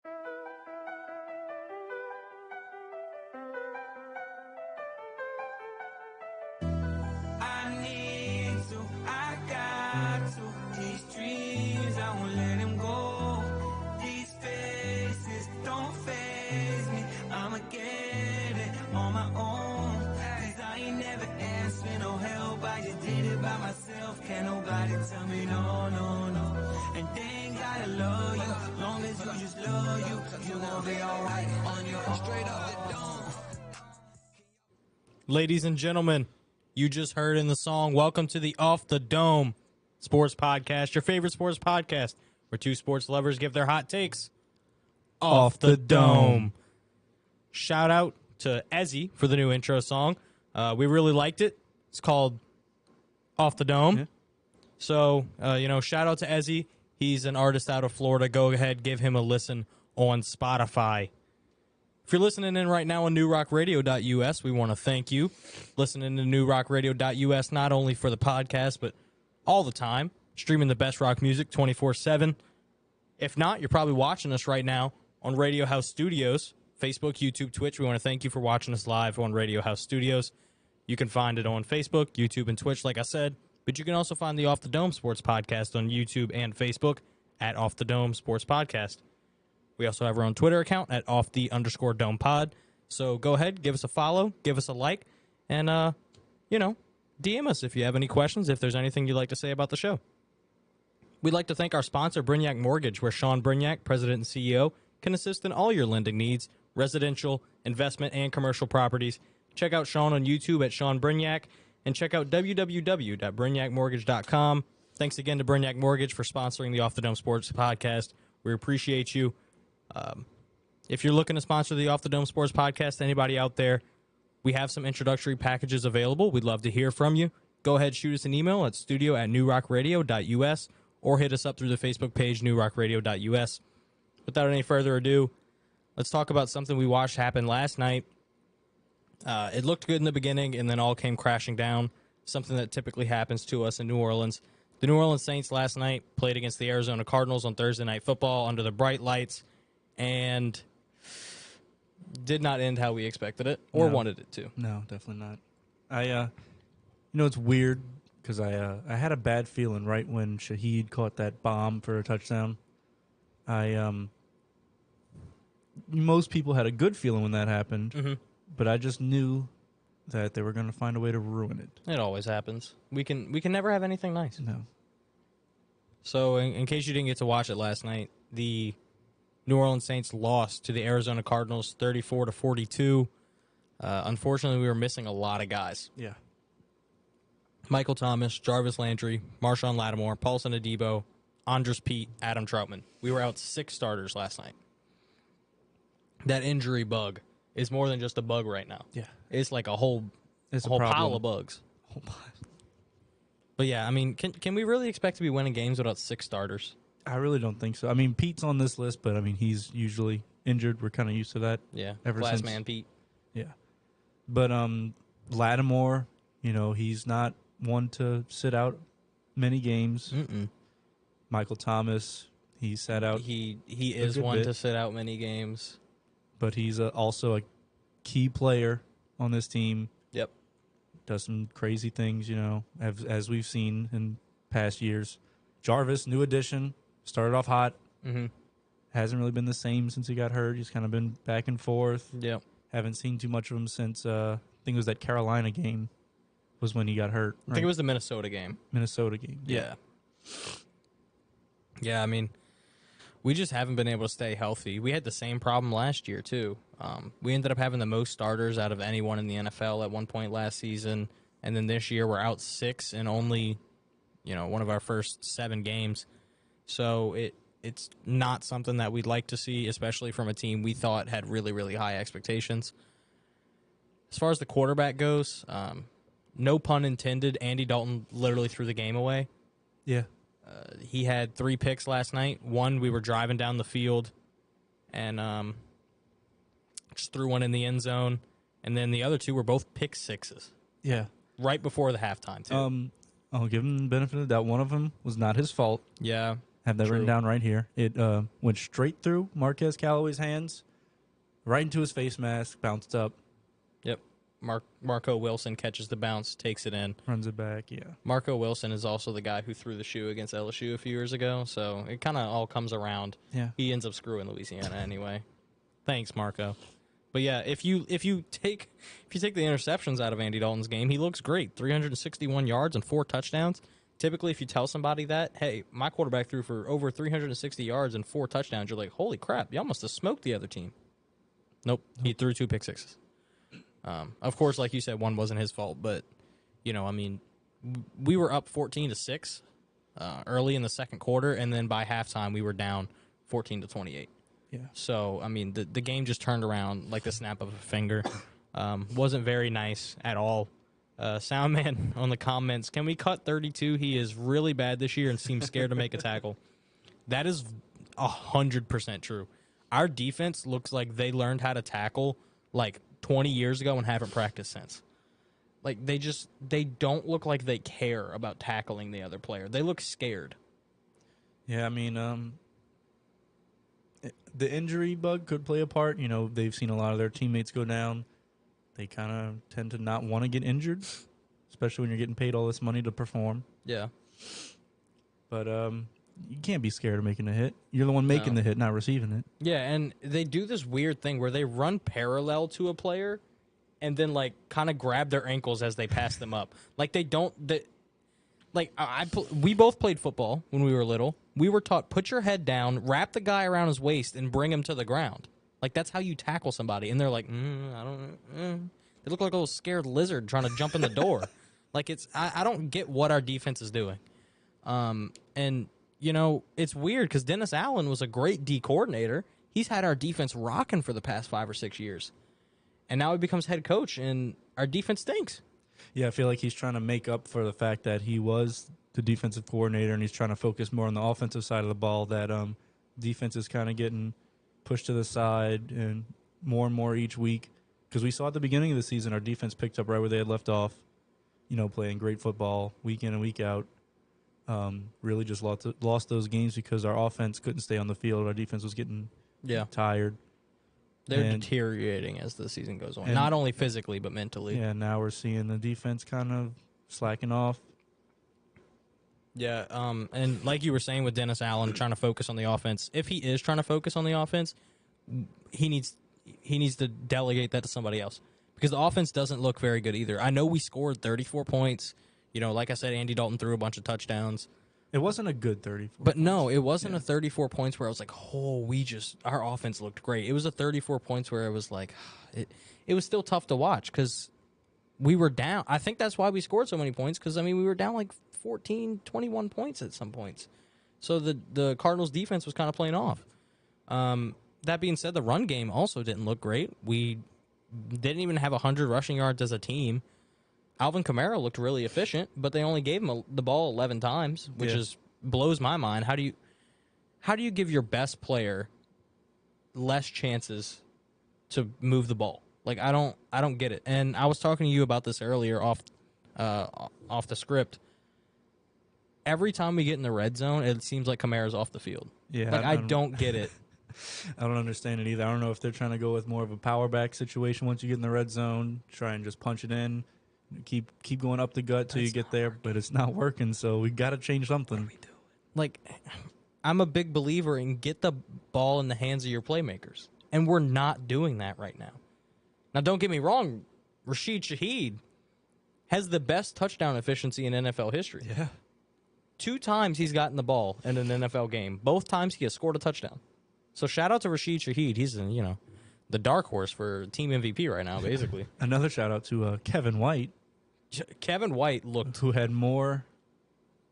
I need to, I got to. These dreams, I won't let them go. These faces don't faze me. I'ma get it on my own. Cause I ain't never asked for no help. I just did it by myself. Can't nobody tell me no, no, no. And they ain't gotta love you. Long as you just love you, you gon' be alright on your own. Straight up the dome. Ladies and gentlemen, you just heard in the song, welcome to the Off the Dome Sports Podcast, your favorite sports podcast, where two sports lovers give their hot takes off the dome. Shout out to Ezzy for the new intro song. We really liked it. It's called Off the Dome. Yeah. So, shout out to Ezzy. He's an artist out of Florida. Go ahead, give him a listen on Spotify. If you're listening in right now on newrockradio.us, we want to thank you. Listening to newrockradio.us not only for the podcast, but all the time. Streaming the best rock music 24/7. If not, you're probably watching us right now on Radio House Studios, Facebook, YouTube, Twitch. We want to thank you for watching us live on Radio House Studios. You can find it on Facebook, YouTube, and Twitch, like I said. But you can also find the Off the Dome Sports Podcast on YouTube and Facebook at Off the Dome Sports Podcast. We also have our own Twitter account at _Dome Pod. So go ahead, give us a follow, give us a like, and, DM us if you have any questions, if there's anything you'd like to say about the show. We'd like to thank our sponsor, Brignac Mortgage, where Sean Brignac, President and CEO, can assist in all your lending needs, residential, investment, and commercial properties. Check out Sean on YouTube at Sean Brignac, and check out www.brignacmortgage.com. Thanks again to Brignac Mortgage for sponsoring the Off the Dome Sports Podcast. We appreciate you. If you're looking to sponsor the Off the Dome Sports Podcast, anybody out there, we have some introductory packages available. We'd love to hear from you. Go ahead, shoot us an email at studio@newrockradio.us or hit us up through the Facebook page, newrockradio.us. Without any further ado, let's talk about something we watched happen last night. It looked good in the beginning and then all came crashing down, something that typically happens to us in New Orleans. The New Orleans Saints last night played against the Arizona Cardinals on Thursday Night Football under the bright lights and did not end how we expected it or wanted it to. No, definitely not. It's weird because I had a bad feeling right when Shaheed caught that bomb for a touchdown. Most people had a good feeling when that happened, but I just knew that they were going to find a way to ruin it. It always happens. We can never have anything nice. No. So, in case you didn't get to watch it last night, the New Orleans Saints lost to the Arizona Cardinals 34-42. Unfortunately, we were missing a lot of guys. Yeah. Michael Thomas, Jarvis Landry, Marshawn Lattimore, Paulson Adebo, Andres Pete, Adam Troutman. We were out 6 starters last night. That injury bug is more than just a bug right now. Yeah. It's like a whole problem. pile of bugs. But yeah, I mean, can we really expect to be winning games without 6 starters? I really don't think so. I mean, Pete's on this list, but I mean, he's usually injured. We're kind of used to that. Yeah, ever last since. man Pete. Yeah. But Lattimore, he's not one to sit out many games. Michael Thomas, he sat out. He is one to sit out many games. But he's also a key player on this team. Yep. Does some crazy things, as we've seen in past years. Jarvis, new addition, started off hot. Hasn't really been the same since he got hurt. He's kind of been back and forth. Yep. Haven't seen too much of him since, I think it was that Carolina game was when he got hurt. I think it was the Minnesota game. Minnesota game. Yeah. Yeah, I mean, we just haven't been able to stay healthy. We had the same problem last year, too. We ended up having the most starters out of anyone in the NFL at one point last season. And then this year we're out 6 in only, one of our first 7 games. So it's not something that we'd like to see, especially from a team we thought had really, really high expectations. As far as the quarterback goes, no pun intended, Andy Dalton literally threw the game away. Yeah. He had 3 picks last night. One, we were driving down the field and just threw one in the end zone. And then the other 2 were both pick sixes. Yeah. Right before the halftime, too. I'll give him the benefit of the doubt. One of them was not his fault. Yeah. Have that written True. down right here. It went straight through Marquez Callaway's hands, right into his face mask, bounced up, Yep. Marco Wilson catches the bounce, takes it in. runs it back. Yeah. Marco Wilson is also the guy who threw the shoe against LSU a few years ago, so it kind of all comes around. Yeah. He ends up screwing Louisiana anyway. Thanks, Marco. But yeah, if you take the interceptions out of Andy Dalton's game, he looks great. 361 yards and 4 touchdowns. Typically, if you tell somebody that, hey, my quarterback threw for over 360 yards and 4 touchdowns, you're like, holy crap, y'all must have smoked the other team. Nope, he threw 2 pick sixes. Of course, like you said, one wasn't his fault, but I mean, we were up 14-6 early in the second quarter, and then by halftime we were down 14-28. Yeah. So I mean, the game just turned around like the snap of a finger. Wasn't very nice at all. Soundman on the comments, can we cut 32? He is really bad this year and seems scared to make a tackle. That is 100% true. Our defense looks like they learned how to tackle like 20 years ago and haven't practiced since. Like they don't look like they care about tackling the other player. They look scared. Yeah, I mean, the injury bug could play a part. They've seen a lot of their teammates go down. They kind of tend to not want to get injured, especially when you're getting paid all this money to perform. Yeah. But you can't be scared of making a hit. You're the one making the hit, not receiving it. Yeah, and they do this weird thing where they run parallel to a player and then, like, kind of grab their ankles as they pass them up. Like, they don't... we both played football when we were little. We were taught, put your head down, wrap the guy around his waist, and bring him to the ground. Like, that's how you tackle somebody. And they're like, I don't... They look like a little scared lizard trying to jump in the door. Like, I don't get what our defense is doing. And... it's weird because Dennis Allen was a great D coordinator. He's had our defense rocking for the past 5 or 6 years. And now he becomes head coach, and our defense stinks. Yeah, I feel like he's trying to make up for the fact that he was the defensive coordinator, and he's trying to focus more on the offensive side of the ball, that defense is kind of getting pushed to the side and more each week. Because we saw at the beginning of the season, our defense picked up right where they had left off, playing great football week in and week out. Really just lost those games because our offense couldn't stay on the field. Our defense was getting tired. They're deteriorating as the season goes on, not only physically but mentally. Yeah, now we're seeing the defense kind of slacking off. Yeah, and like you were saying with Dennis Allen trying to focus on the offense, if he is trying to focus on the offense, he needs to delegate that to somebody else because the offense doesn't look very good either. I know we scored 34 points. Like I said, Andy Dalton threw a bunch of touchdowns. It wasn't a good 34. But no, it wasn't a 34 points where I was like, our offense looked great. It was a 34 points where it was like, it was still tough to watch because we were down. I think that's why we scored so many points because, we were down like 14, 21 points at some points. So the Cardinals defense was kind of playing off. That being said, the run game also didn't look great. We didn't even have 100 rushing yards as a team. Alvin Kamara looked really efficient, but they only gave him the ball 11 times, which blows my mind. How do you give your best player less chances to move the ball? Like I don't get it. And I was talking to you about this earlier off the script. Every time we get in the red zone, it seems like Kamara's off the field. Yeah, I don't get it. I don't understand it either. I don't know if they're trying to go with more of a power back situation once you get in the red zone, try and just punch it in. Keep going up the gut till you get there, but it's not working, so we got to change something. Like, I'm a big believer in get the ball in the hands of your playmakers, and we're not doing that right now. Now, don't get me wrong, Rashid Shaheed has the best touchdown efficiency in NFL history. Yeah. 2 times he's gotten the ball in an NFL game. Both times he has scored a touchdown. So shout out to Rashid Shaheed. He's the dark horse for team MVP right now, basically. Another shout out to Kevin White. Kevin White looked... Who had more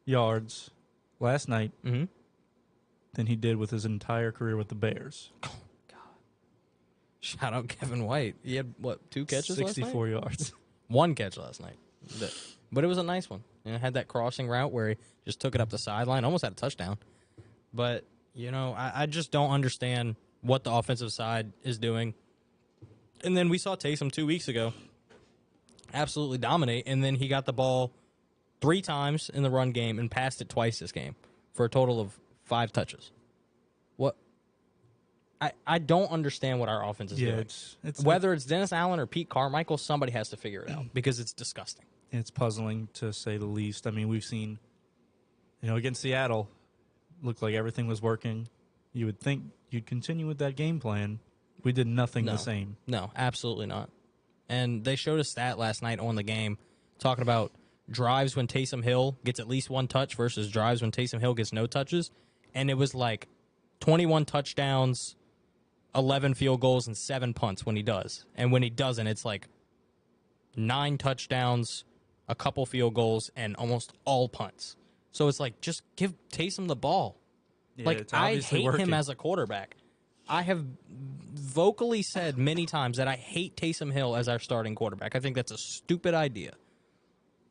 yards last night than he did with his entire career with the Bears. Oh, God. Shout out Kevin White. He had, 2 catches 64 last night? yards. 1 catch last night. But it was a nice one. Had that crossing route where he just took it up the sideline. Almost had a touchdown. But, I just don't understand what the offensive side is doing. And then we saw Taysom 2 weeks ago absolutely dominate, and then he got the ball 3 times in the run game and passed it twice this game for a total of 5 touches. What? I don't understand what our offense is doing. Whether it's Dennis Allen or Pete Carmichael, somebody has to figure it out because it's disgusting. It's puzzling, to say the least. I mean, we've seen, against Seattle, looked like everything was working. You would think you'd continue with that game plan. We did nothing the same. No, absolutely not. And they showed a stat last night on the game talking about drives when Taysom Hill gets at least 1 touch versus drives when Taysom Hill gets no touches. And it was like 21 touchdowns, 11 field goals, and 7 punts when he does. And when he doesn't, it's like 9 touchdowns, a couple field goals, and almost all punts. So it's like, just give Taysom the ball. Yeah, I hate him as a quarterback. I have vocally said many times that I hate Taysom Hill as our starting quarterback. I think that's a stupid idea.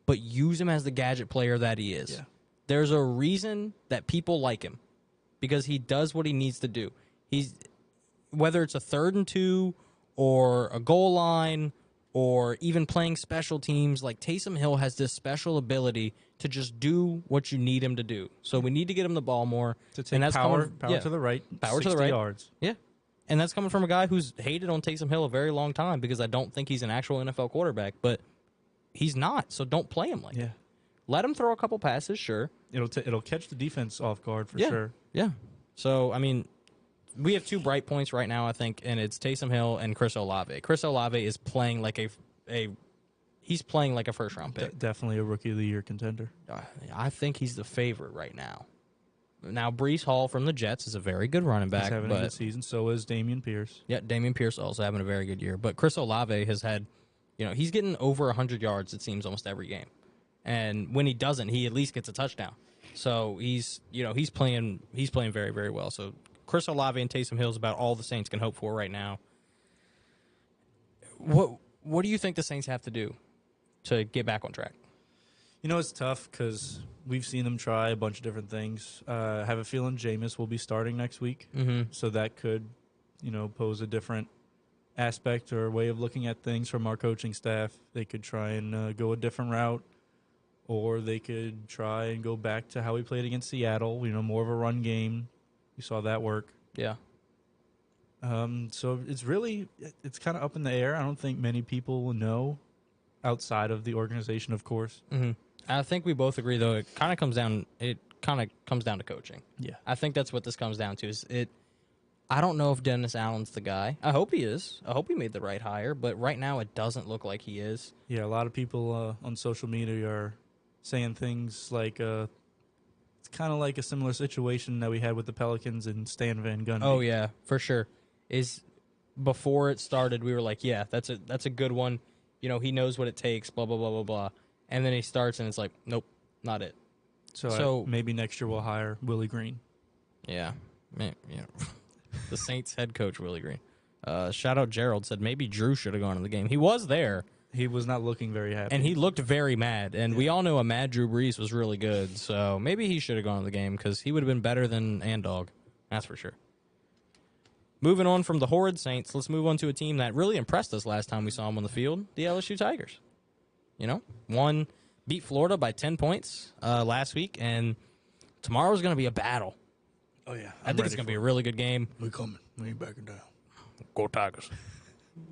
But use him as the gadget player that he is. Yeah. There's a reason that people like him because he does what he needs to do. Whether it's a 3rd and 2 or a goal line or even playing special teams, like Taysom Hill has this special ability to just do what you need him to do. So we need to get him the ball more. To take power to the right, power 60 to the right. yards. Yeah. And that's coming from a guy who's hated on Taysom Hill a very long time because I don't think he's an actual NFL quarterback, but he's not, so don't play him like that. Let him throw a couple passes, sure. It'll catch the defense off guard for sure. Yeah. So, I mean, we have 2 bright points right now, I think, and it's Taysom Hill and Chris Olave. Chris Olave is playing like he's playing like a first-round pick. Definitely a Rookie of the Year contender. I think he's the favorite right now. Now, Breece Hall from the Jets is a very good running back. He's having a good season. So is Dameon Pierce. Yeah, Dameon Pierce also having a very good year. But Chris Olave has had, he's getting over 100 yards, it seems, almost every game. And when he doesn't, he at least gets a touchdown. So he's playing very, very well. So Chris Olave and Taysom Hill is about all the Saints can hope for right now. What do you think the Saints have to do to get back on track? It's tough because we've seen them try a bunch of different things. I have a feeling Jameis will be starting next week. Mm-hmm. So that could, pose a different aspect or way of looking at things from our coaching staff. They could try and go a different route, or they could try and go back to how we played against Seattle, more of a run game. We saw that work. Yeah. So it's kind of up in the air. I don't think many people will know outside of the organization, of course. Mm-hmm. I think we both agree, though. It kind of comes down to coaching. Yeah. I think that's what this comes down to. I don't know if Dennis Allen's the guy. I hope he is. I hope he made the right hire, but right now it doesn't look like he is. Yeah, a lot of people on social media are saying things like it's kind of like a similar situation that we had with the Pelicans and Stan Van Gundy. Oh yeah, for sure. Before it started, we were like, yeah, that's a good one. He knows what it takes. Blah blah blah blah blah. And then he starts, and it's like, nope, not it. So maybe next year we'll hire Willie Green. Yeah, the Saints head coach Willie Green. Shout out Gerald said maybe Drew should have gone to the game. He was there. He was not looking very happy. And he looked very mad. And we all know a mad Drew Brees was really good. So maybe he should have gone to the game because he would have been better than Andog. That's for sure. Moving on from the horrid Saints, let's move on to a team that really impressed us last time we saw them on the field, the LSU Tigers. Beat Florida by 10 points last week, and tomorrow's going to be a battle. Oh, yeah. I think it's going to be a really good game. We're coming. We ain't backing down. Go Tigers.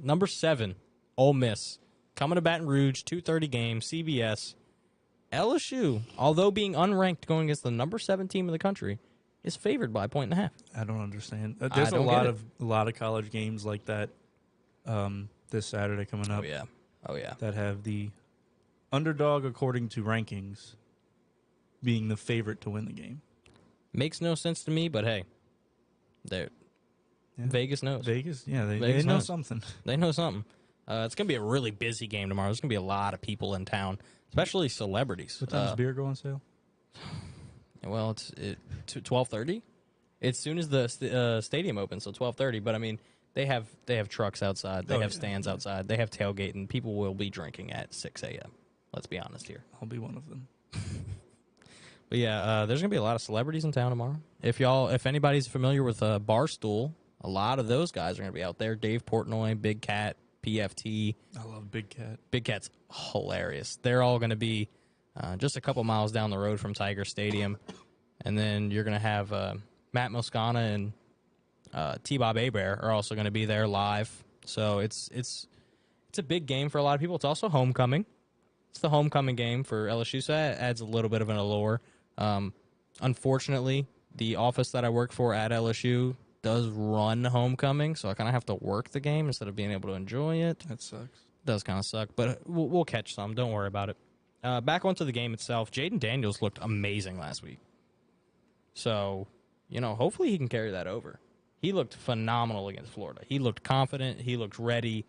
Number 7, Ole Miss. Coming to Baton Rouge, 2:30 game, CBS. LSU, although being unranked going against the number 7 team in the country, is favored by 1.5. I don't understand. There's a lot of college games like that this Saturday coming up. Oh yeah. That have the underdog according to rankings being the favorite to win the game. Makes no sense to me, but hey, Vegas knows. Vegas know something. They know something. It's going to be a really busy game tomorrow. There's going to be a lot of people in town, especially celebrities. What time does beer go on sale? Well, it's 12:30. As soon as the stadium opens, so 12:30. But I mean, they have trucks outside. They have stands outside. They have tailgating. People will be drinking at 6 a.m. Let's be honest here. I'll be one of them. But yeah, there's gonna be a lot of celebrities in town tomorrow. If anybody's familiar with Barstool, a lot of those guys are gonna be out there. Dave Portnoy, Big Cat, PFT. I love Big Cat. Big Cat's hilarious. They're all gonna be just a couple miles down the road from Tiger Stadium. And then you're going to have Matt Moscana and T-Bob Hebert are also going to be there live. So it's a big game for a lot of people. It's also homecoming. It's the homecoming game for LSU, so that adds a little bit of an allure. Unfortunately, the office that I work for at LSU does run homecoming, so I kind of have to work the game instead of being able to enjoy it. That sucks. It does kind of suck, but we'll catch some. Don't worry about it. Back onto the game itself, Jaden Daniels looked amazing last week. So, hopefully he can carry that over. He looked phenomenal against Florida. He looked confident. He looked ready.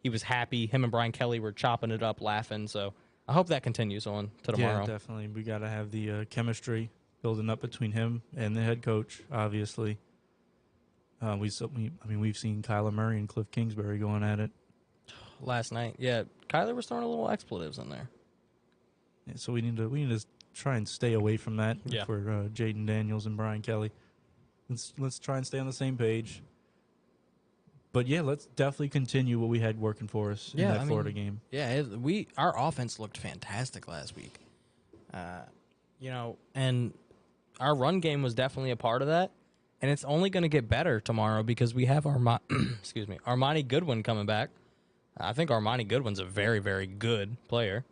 He was happy. Him and Brian Kelly were chopping it up, laughing. So I hope that continues on to tomorrow. Yeah, definitely. We got to have the chemistry building up between him and the head coach, obviously. We've seen Kyler Murray and Cliff Kingsbury going at it. Last night, yeah. Kyler was throwing a little expletives in there. Yeah, so we need to try and stay away from that for Jaden Daniels and Brian Kelly. Let's try and stay on the same page. But yeah, let's definitely continue what we had working for us in that Florida game. Yeah, our offense looked fantastic last week. And our run game was definitely a part of that. And it's only going to get better tomorrow because we have Armani Goodwin coming back. I think Armani Goodwin's a very, very good player.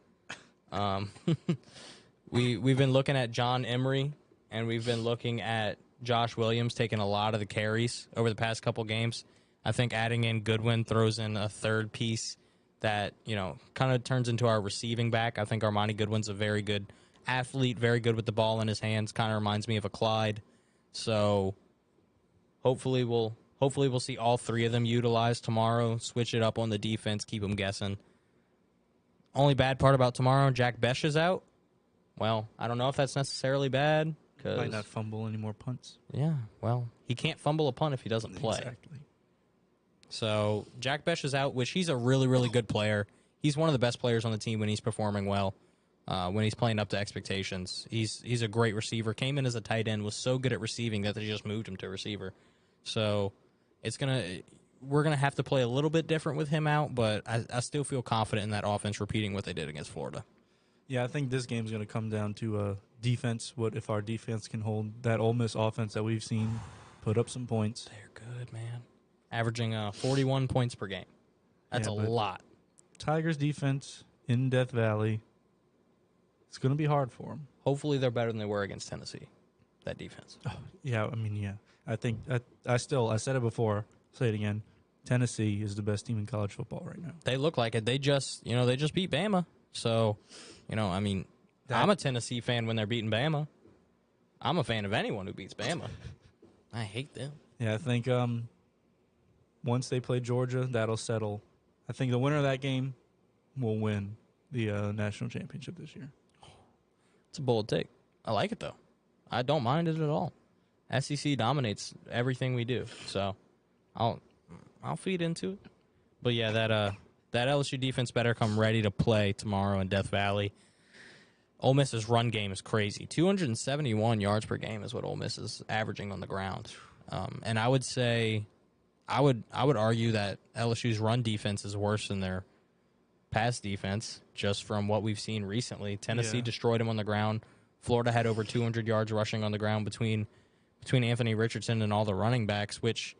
We've been looking at John Emery, and we've been looking at Josh Williams taking a lot of the carries over the past couple games. I think adding in Goodwin throws in a third piece that, kind of turns into our receiving back. I think Armani Goodwin's a very good athlete, very good with the ball in his hands. Kind of reminds me of a Clyde. So hopefully we'll see all three of them utilized tomorrow, switch it up on the defense, keep them guessing. Only bad part about tomorrow, Jack Besh is out. Well, I don't know if that's necessarily bad. Might not fumble any more punts. Yeah, well, he can't fumble a punt if he doesn't play. Exactly. So Jack Besh is out, which he's a really, really good player. He's one of the best players on the team when he's performing well, when he's playing up to expectations. He's a great receiver. Came in as a tight end, was so good at receiving that they just moved him to receiver. So we're gonna have to play a little bit different with him out, but I still feel confident in that offense repeating what they did against Florida. Yeah, I think this game's going to come down to defense. What if our defense can hold that Ole Miss offense that we've seen put up some points? They're good, man. Averaging 41 points per game. That's a lot. Tigers defense in Death Valley, it's going to be hard for them. Hopefully they're better than they were against Tennessee, that defense. Yeah. I think I said it before, say it again. Tennessee is the best team in college football right now. They look like it. They just beat Bama. So, I'm a Tennessee fan when they're beating Bama. I'm a fan of anyone who beats Bama. I hate them. Yeah, I think once they play Georgia, that'll settle. I think the winner of that game will win the national championship this year. It's a bold take. I like it, though. I don't mind it at all. SEC dominates everything we do, so I'll feed into it. But yeah, that LSU defense better come ready to play tomorrow in Death Valley. Ole Miss's run game is crazy. 271 yards per game is what Ole Miss is averaging on the ground. And I would say, I would argue that LSU's run defense is worse than their pass defense, just from what we've seen recently. Tennessee destroyed them on the ground. Florida had over 200 yards rushing on the ground between Anthony Richardson and all the running backs, which,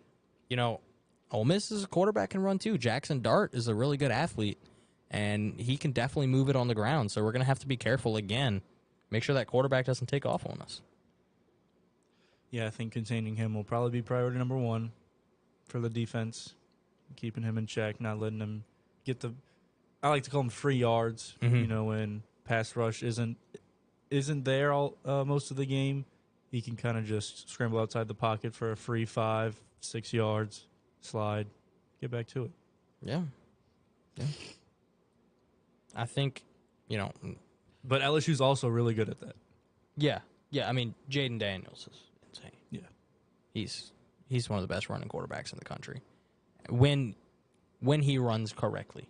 Ole Miss is a quarterback can run too. Jackson Dart is a really good athlete, and he can definitely move it on the ground. So we're going to have to be careful again. Make sure that quarterback doesn't take off on us. Yeah, I think containing him will probably be priority number one for the defense, keeping him in check, not letting him get I like to call them free yards, when pass rush isn't there all most of the game. He can kind of just scramble outside the pocket for a free 5-6 yards. Slide, get back to it. Yeah. I think, But LSU's also really good at that. Yeah. I mean, Jaden Daniels is insane. Yeah. He's one of the best running quarterbacks in the country. When he runs correctly.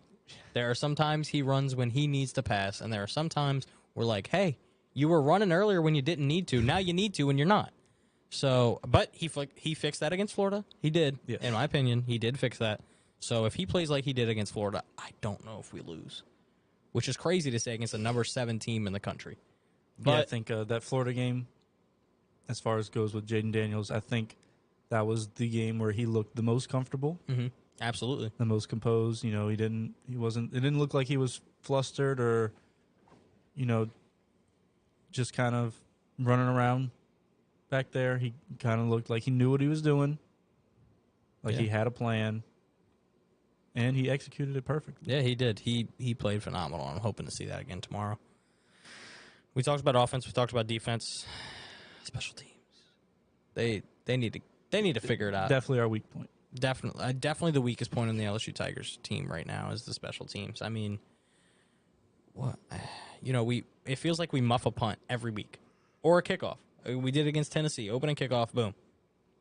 There are some times he runs when he needs to pass, and there are some times we're like, hey, you were running earlier when you didn't need to. Now you need to when you're not. So, but he fixed that against Florida. He did. Yes. In my opinion, he did fix that. So if he plays like he did against Florida, I don't know if we lose, which is crazy to say against the number 7 team in the country. But yeah, I think that Florida game, as far as goes with Jaden Daniels, I think that was the game where he looked the most comfortable, Absolutely. the most composed. You know, it didn't look like he was flustered or, you know, just kind of running around back there. He kind of looked like he knew what he was doing, like he had a plan, and he executed it perfectly. Yeah, he did. He played phenomenal. I'm hoping to see that again tomorrow. We talked about offense. We talked about defense. Special teams. They need to figure it out. Definitely our weak point. Definitely the weakest point in the LSU Tigers team right now is the special teams. I mean, what it feels like we muff a punt every week or a kickoff. We did it against Tennessee, opening kickoff, boom,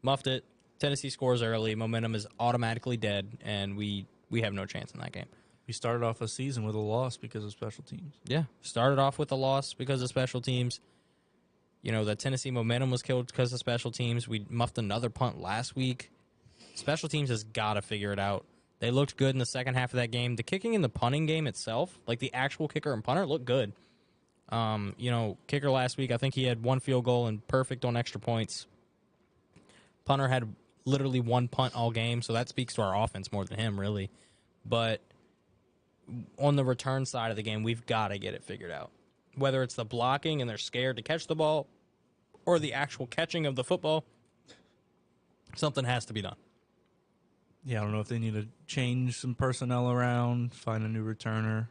muffed it. Tennessee scores early, momentum is automatically dead, and we have no chance in that game. We started off a season with a loss because of special teams. Yeah, started off with a loss because of special teams. You know, the Tennessee momentum was killed because of special teams. We muffed another punt last week. Special teams has got to figure it out. They looked good in the second half of that game. The kicking and the punting game itself, like the actual kicker and punter, looked good. Kicker last week, I think he had one field goal and perfect on extra points. Punter had literally one punt all game, so that speaks to our offense more than him, really. But on the return side of the game, we've got to get it figured out. Whether it's the blocking and they're scared to catch the ball or the actual catching of the football, something has to be done. Yeah, I don't know if they need to change some personnel around, find a new returner.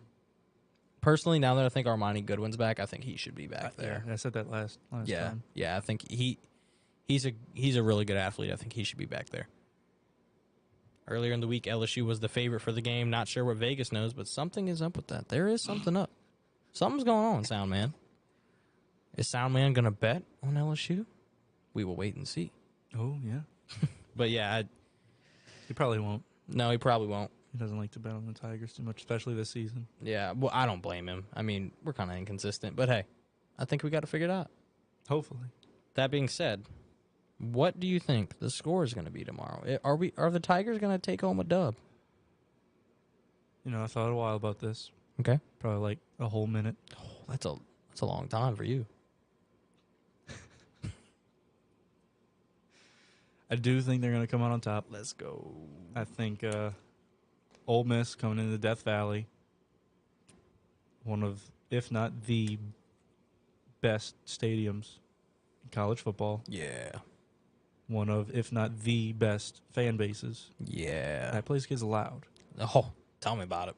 Personally, now that I think Armani Goodwin's back, I think he should be back there. Yeah, I said that last time. Yeah, I think he's a really good athlete. I think he should be back there. Earlier in the week, LSU was the favorite for the game. Not sure what Vegas knows, but something is up with that. There is something up. Something's going on, Soundman. Is Soundman going to bet on LSU? We will wait and see. Oh, yeah. But yeah, He probably won't. no, he probably won't. He doesn't like to bet on the Tigers too much, especially this season. Yeah, well, I don't blame him. I mean, we're kind of inconsistent, but hey, I think we got to figure it out. Hopefully. That being said, what do you think the score is going to be tomorrow? Are the Tigers going to take home a dub? You know, I thought a while about this. Okay, Probably like a whole minute. oh, that's a long time for you. I do think they're going to come out on top. Let's go. I think Ole Miss coming into Death Valley, one of, if not the best stadiums in college football. Yeah, One of, if not the best fan bases. yeah. That place gets loud, Oh, tell me about it.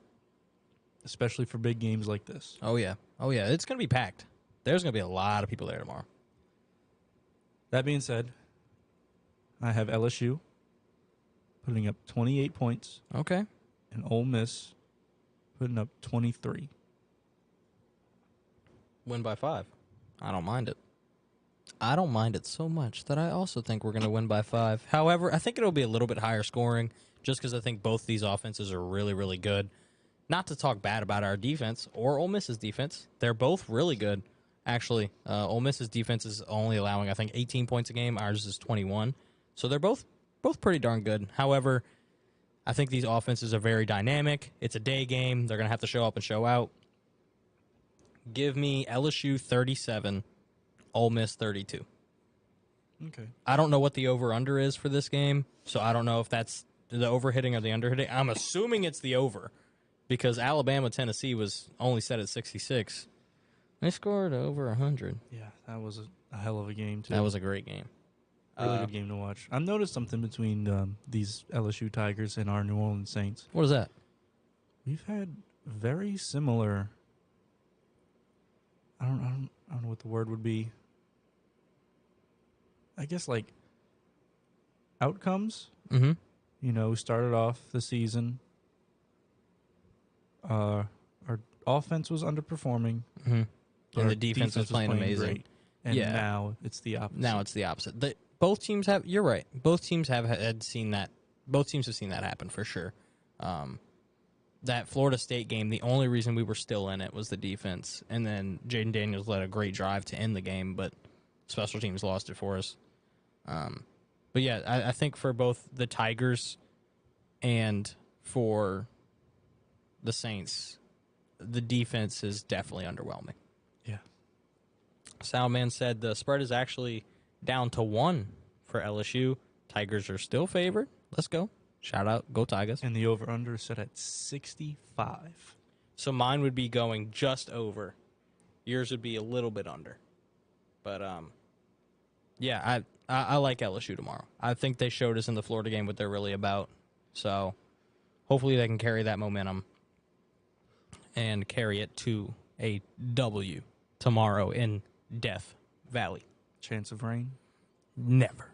especially for big games like this. Oh yeah. It's going to be packed. There's going to be a lot of people there tomorrow. That being said, I have LSU putting up 28 points Okay. and Ole Miss putting up 23. Win by 5. I don't mind it. I don't mind it so much that I also think we're going to win by 5. However, I think it'll be a little bit higher scoring just because I think both these offenses are really, really good. Not to talk bad about our defense or Ole Miss's defense. They're both really good, actually. Ole Miss's defense is only allowing, I think, 18 points a game. Ours is 21. So they're both pretty darn good. However, I think these offenses are very dynamic. It's a day game. They're going to have to show up and show out. Give me LSU 37, Ole Miss 32. Okay. I don't know what the over-under is for this game, so I don't know if that's the overhitting or the underhitting. I'm assuming it's the over because Alabama-Tennessee was only set at 66. They scored over 100. Yeah, that was a hell of a game, too. That was a great game. Really good game to watch. I've noticed something between these LSU Tigers and our New Orleans Saints. What is that? We've had very similar. I don't know what the word would be. I guess like outcomes. Mm-hmm. You know, we started off the season. Our offense was underperforming. Mm-hmm. but And our the defense was playing amazing. great. And Yeah. now it's the opposite. Now it's the opposite. Both teams have. You're right. Both teams had seen that. Both teams have seen that happen for sure. That Florida State game, the only reason we were still in it was the defense, and then Jaden Daniels led a great drive to end the game, but special teams lost it for us. But yeah, I think for both the Tigers and for the Saints, the defense is definitely underwhelming. Yeah. Soundman said the spread is actually down to 1 for LSU. Tigers are still favored. Let's go. Shout out. Go Tigers. And the over-under is set at 65. So mine would be going just over. Yours would be a little bit under. But, yeah, I like LSU tomorrow. I think they showed us in the Florida game what they're really about. So hopefully they can carry that momentum and carry it to a W tomorrow in Death Valley. Chance of rain? Never.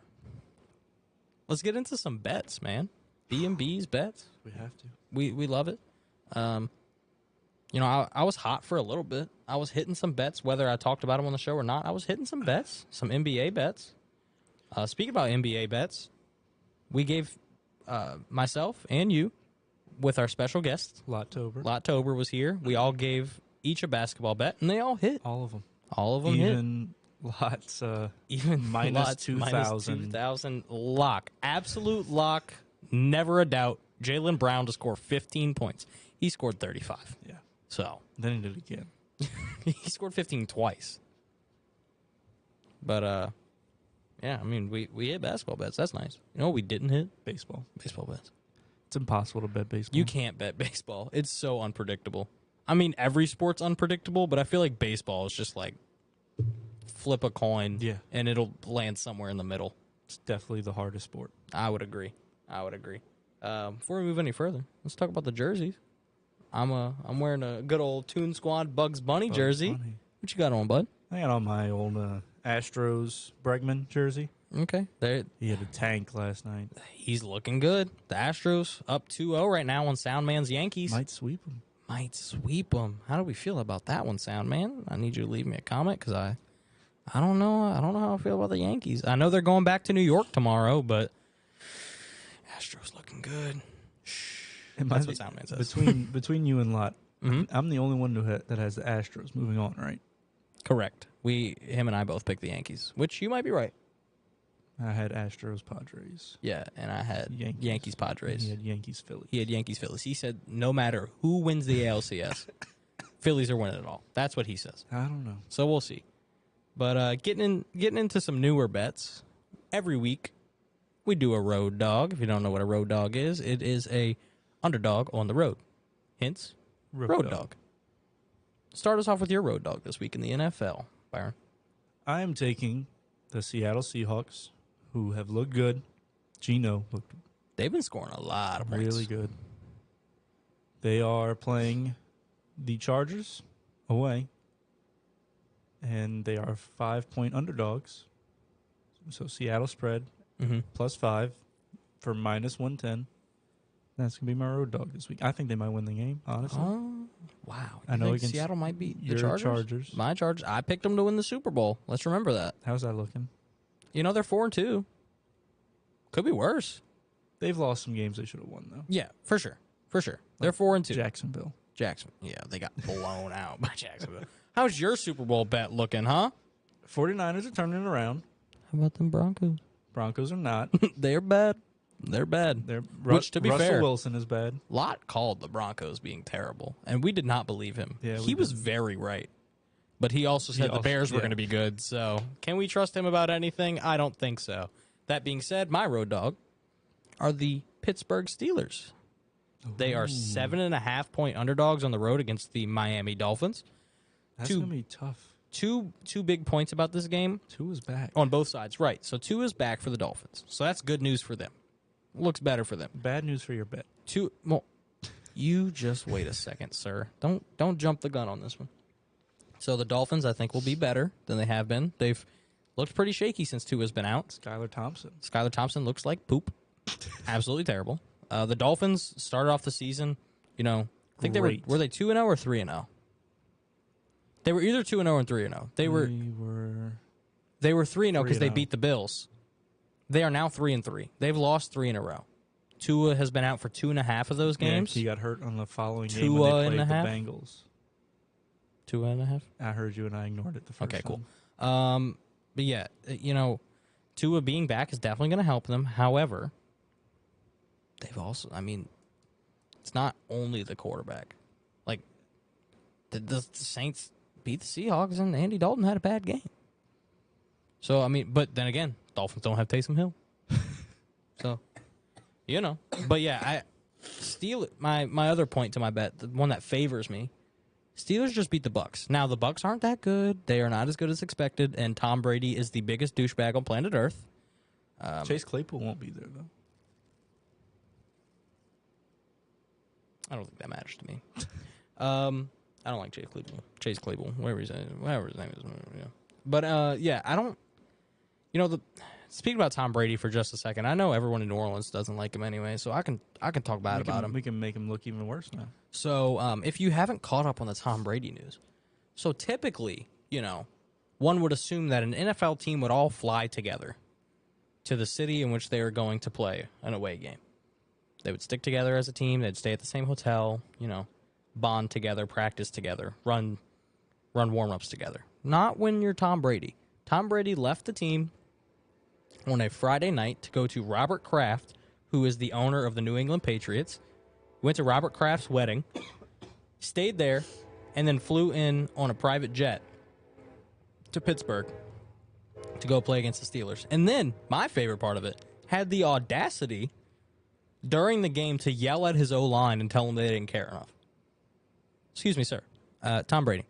Let's get into some bets, man. B&B's bets. We have to. We love it. You know, I was hot for a little bit. I was hitting some bets, whether I talked about them on the show or not. I was hitting some bets, some NBA bets. Speaking about NBA bets, we gave myself and you, with our special guest, Lottober was here. We all gave each a basketball bet, and they all hit. All of them. All of them hit. Even Lots, even minus Lots, 2,000. minus 2,000 lock. Absolute lock. Never a doubt. Jaylen Brown to score 15 points. He scored 35. Yeah. So Then he did it again. he scored 15 twice. But yeah, I mean we hit basketball bets. That's nice. You know what we didn't hit? Baseball. Baseball bets. It's impossible to bet baseball. You can't bet baseball. It's so unpredictable. I mean, every sport's unpredictable, but I feel like baseball is just like flip a coin, Yeah. and it'll land somewhere in the middle. It's definitely the hardest sport. I would agree. Before we move any further, let's talk about the jerseys. I'm wearing a good old Toon Squad Bugs Bunny jersey. Bunny. What you got on, bud? I got on my old Astros Bregman jersey. Okay, there. He had a tank last night. He's looking good. The Astros up 2-0 right now on Soundman's Yankees. Might sweep him. Might sweep them. How do we feel about that one, Soundman? I need you to leave me a comment because I don't know. I don't know how I feel about the Yankees. I know they're going back to New York tomorrow, but Astros looking good. That's what Soundman says. Between you and Lot, Mhm. I'm the only one that has the Astros moving on, right? Correct. Him and I both picked the Yankees, which you might be right. I had Astros Padres. Yeah, and I had Yankees. Yankees Padres. He had Yankees Phillies. He had Yankees Phillies. He said no matter who wins the ALCS, Phillies are winning it all. That's what he says. I don't know. So we'll see. But getting into some newer bets. Every week we do a road dog. If you don't know what a road dog is, it is a underdog on the road. Hence, road dog. Start us off with your road dog this week in the NFL, Byron. I am taking the Seattle Seahawks, who have looked good. Geno looked They've been scoring a lot of points. really good. They are playing the Chargers away, and they are 5-point underdogs. So Seattle spread +5 for -110. That's going to be my road dog this week. I think they might win the game, honestly. Oh, wow. I know think against Seattle might beat the your Chargers? My Chargers. I picked them to win the Super Bowl. Let's remember that. How's that looking? You know, they're 4-2. Could be worse. They've lost some games they should have won, though. Yeah, for sure. For sure. They're 4-2. Jacksonville. Yeah, they got blown out by Jacksonville. How's your Super Bowl bet looking, huh? 49ers are turning it around. How about them Broncos? Broncos are not. They're bad. They're bad. Which, to be Russell fair, Wilson is bad. Lott called the Broncos being terrible, and we did not believe him. Yeah, he was very right. But he also said the Bears were going to be good, so can we trust him about anything? I don't think so. That being said, my road dog are the Pittsburgh Steelers. They are 7.5-point underdogs on the road against the Miami Dolphins. That's going to be tough. Two big points about this game. Two is back. On both sides, right. So Tua is back for the Dolphins. So that's good news for them. Looks better for them. Bad news for your bet. Well, you just wait a second, sir. Don't jump the gun on this one. So the Dolphins, I think, will be better than they have been. They've looked pretty shaky since Tua's been out. Skylar Thompson looks like poop. Absolutely terrible. The Dolphins started off the season, I think were they 2-0 or 3-0? They were either 2-0 or 3-0. They were 3-0 because they beat the Bills. They are now 3-3. They've lost 3 in a row. Tua has been out for 2.5 of those games. Yeah, he got hurt on the following game when they played the Bengals. 2.5? I heard you and I ignored it the first Okay, cool. time. But yeah, Tua being back is definitely going to help them. However, they've also, it's not only the quarterback. Like, the Saints beat the Seahawks, and Andy Dalton had a bad game. So, I mean, but then again, Dolphins don't have Taysom Hill. So, But yeah, my other point to my bet, the one that favors me, Steelers just beat the Bucks. Now, the Bucks aren't that good. They are not as good as expected, and Tom Brady is the biggest douchebag on planet Earth. Chase Claypool won't be there, though. I don't think that matters to me. I don't like Chase Claypool, whatever his name is. Yeah. But, yeah, I don't... Speaking about Tom Brady for just a second, I know everyone in New Orleans doesn't like him anyway, so I can talk bad about him. We can make him look even worse now. So if you haven't caught up on the Tom Brady news, so typically, one would assume that an NFL team would all fly together to the city in which they are going to play an away game. They would stick together as a team. They'd stay at the same hotel, bond together, practice together, run warm-ups together. Not when you're Tom Brady. Tom Brady left the team on a Friday night to go to Robert Kraft, who is the owner of the New England Patriots. Went to Robert Kraft's wedding, stayed there, and then flew in on a private jet to Pittsburgh to go play against the Steelers. And then, my favorite part of it, had the audacity during the game to yell at his O-line and tell them they didn't care enough. Excuse me, sir. Tom Brady.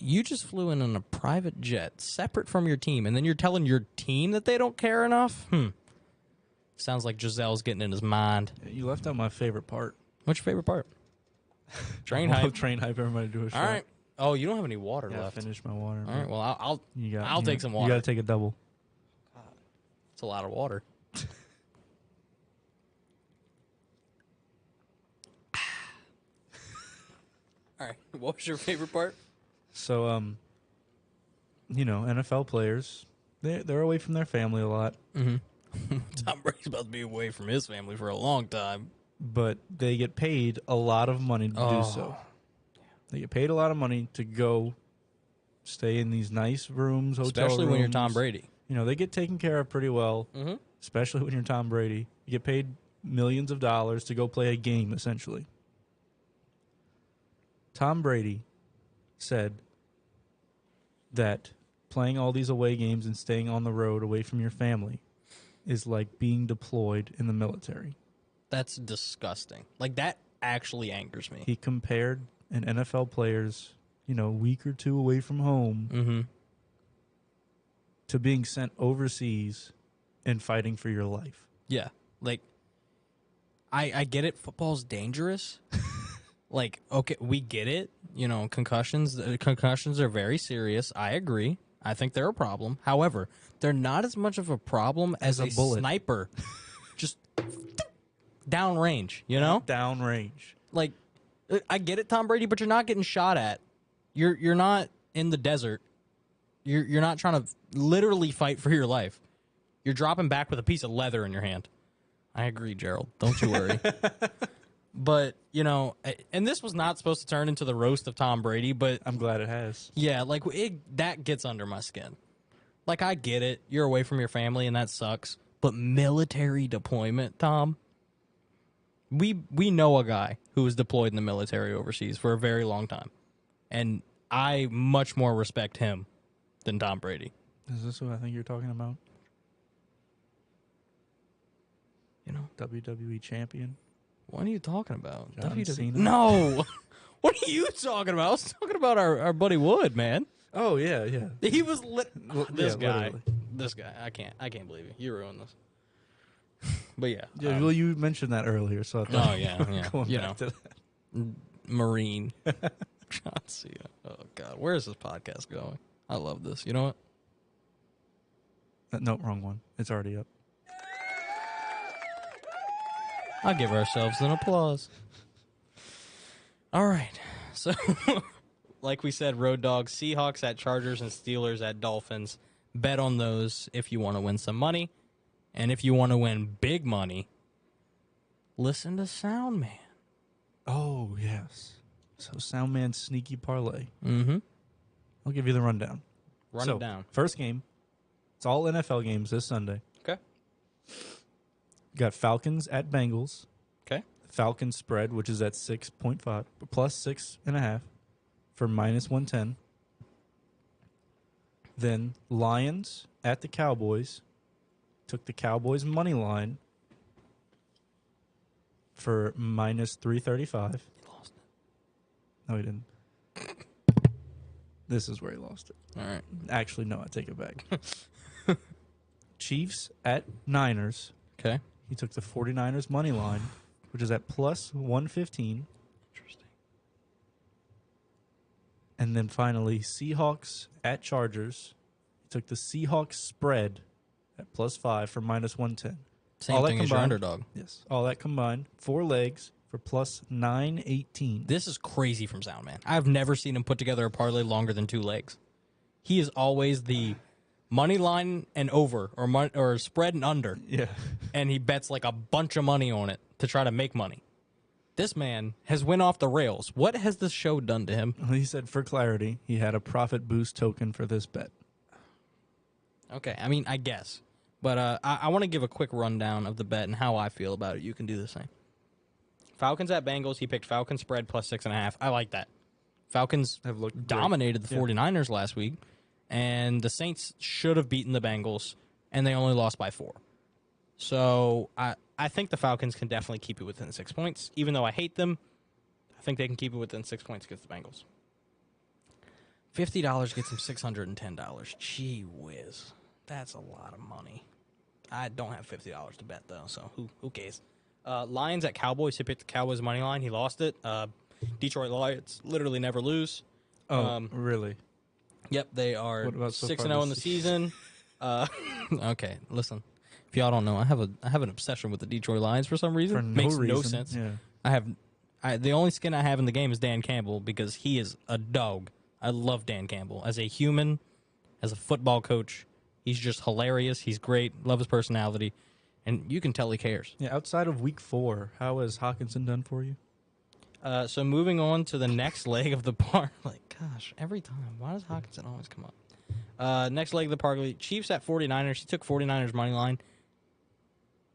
You just flew in on a private jet separate from your team, and then you're telling your team that they don't care enough? Sounds like Giselle's getting in his mind. You left out my favorite part. What's your favorite part? Train hype. Train hype. Everybody do a shot. All right. Oh, you don't have any water Yeah, left. finish my water. All right. Well, I'll take some water. You got to take a double. It's a lot of water. All right. What was your favorite part? So, NFL players, they're away from their family a lot. Mm-hmm. Tom Brady's about to be away from his family for a long time. But they get paid a lot of money to do so. They get paid a lot of money to go stay in these nice rooms, hotel Especially rooms. when you're Tom Brady. They get taken care of pretty well, especially when you're Tom Brady. You get paid millions of dollars to go play a game, essentially. Tom Brady said that playing all these away games and staying on the road away from your family is like being deployed in the military. That's disgusting. Like, that actually angers me. He compared an NFL player's, week or two away from home to being sent overseas and fighting for your life. Yeah. Like, I get it. Football's dangerous. Like, okay, we get it. Concussions are very serious. I agree. I think they're a problem. However, they're not as much of a problem as a bullet. sniper. Just downrange, Downrange. Like, I get it, Tom Brady, but you're not getting shot at. You're not in the desert. You're not trying to literally fight for your life. You're dropping back with a piece of leather in your hand. I agree, Gerald. Don't you worry. But, and this was not supposed to turn into the roast of Tom Brady, but... I'm glad it has. Yeah, like, that gets under my skin. Like, I get it. You're away from your family, and that sucks. But military deployment, Tom? We know a guy who was deployed in the military overseas for a very long time. And I much more respect him than Tom Brady. Is this what I think you're talking about? WWE champion? What are you talking about? John Cena? No. What are you talking about? I was talking about our buddy Wood, man. Oh, yeah. He was this guy. Literally. This guy. I can't believe you. You ruined this. But yeah. Well, you mentioned that earlier, so I thought Oh, yeah. going back to that. Marine. John Cena. Oh, God. Where is this podcast going? I love this. You know what? No, wrong one. It's already up. I'll give ourselves an applause. All right. So, like we said, Road Dogs, Seahawks at Chargers and Steelers at Dolphins. Bet on those if you want to win some money. And if you want to win big money, listen to Soundman. Oh, yes. So, Soundman's sneaky parlay. Mm-hmm. I'll give you the rundown. Run it down. First game. It's all NFL games this Sunday. Okay. Got Falcons at Bengals. Okay. Falcons spread, which is at 6.5, plus 6.5 for minus 110. Then Lions at the Cowboys. Took the Cowboys money line for minus 335. He lost it. No, he didn't. This is where he lost it. All right. Actually, no, I take it back. Chiefs at Niners. Okay. He took the 49ers money line, which is at plus 115. Interesting. And then finally, Seahawks at Chargers. He took the Seahawks spread at plus 5 for minus 110. Same All that thing as your combined- underdog. Yes. All that combined, 4 legs for plus 918. This is crazy from Soundman. I've never seen him put together a parlay longer than 2 legs. He is always the money line and over, or spread and under, Yeah. and he bets like a bunch of money on it to try to make money. This man has went off the rails. What has this show done to him? He said for clarity, he had a profit boost token for this bet. Okay, I mean, I guess. But I want to give a quick rundown of the bet and how I feel about it. You can do the same. Falcons at Bengals. He picked Falcons spread plus 6.5. I like that. Falcons Have looked great. dominated the Yeah. 49ers last week, and the Saints should have beaten the Bengals, and they only lost by 4. So I think the Falcons can definitely keep it within 6 points. Even though I hate them, I think they can keep it within 6 points against the Bengals. $50 gets him $610. Gee whiz. That's a lot of money. I don't have $50 to bet, though, so who cares? Lions at Cowboys. He picked the Cowboys money line. He lost it. Detroit Lions literally never lose. Oh, really? Yep, they are What about so 6-0 far in the this season. Okay, listen. If y'all don't know, I have an obsession with the Detroit Lions for some reason. For no Makes no reason, sense. yeah. The only skin I have in the game is Dan Campbell because he is a dog. I love Dan Campbell as a human, as a football coach. He's just hilarious. He's great. Love his personality, and you can tell he cares. Yeah, outside of week 4, how has Hawkinson done for you? So moving on to the next leg of the parlay. Like, gosh, every time. Why does Hawkinson always come up? Next leg of the parlay. Chiefs at 49ers. He took 49ers money line.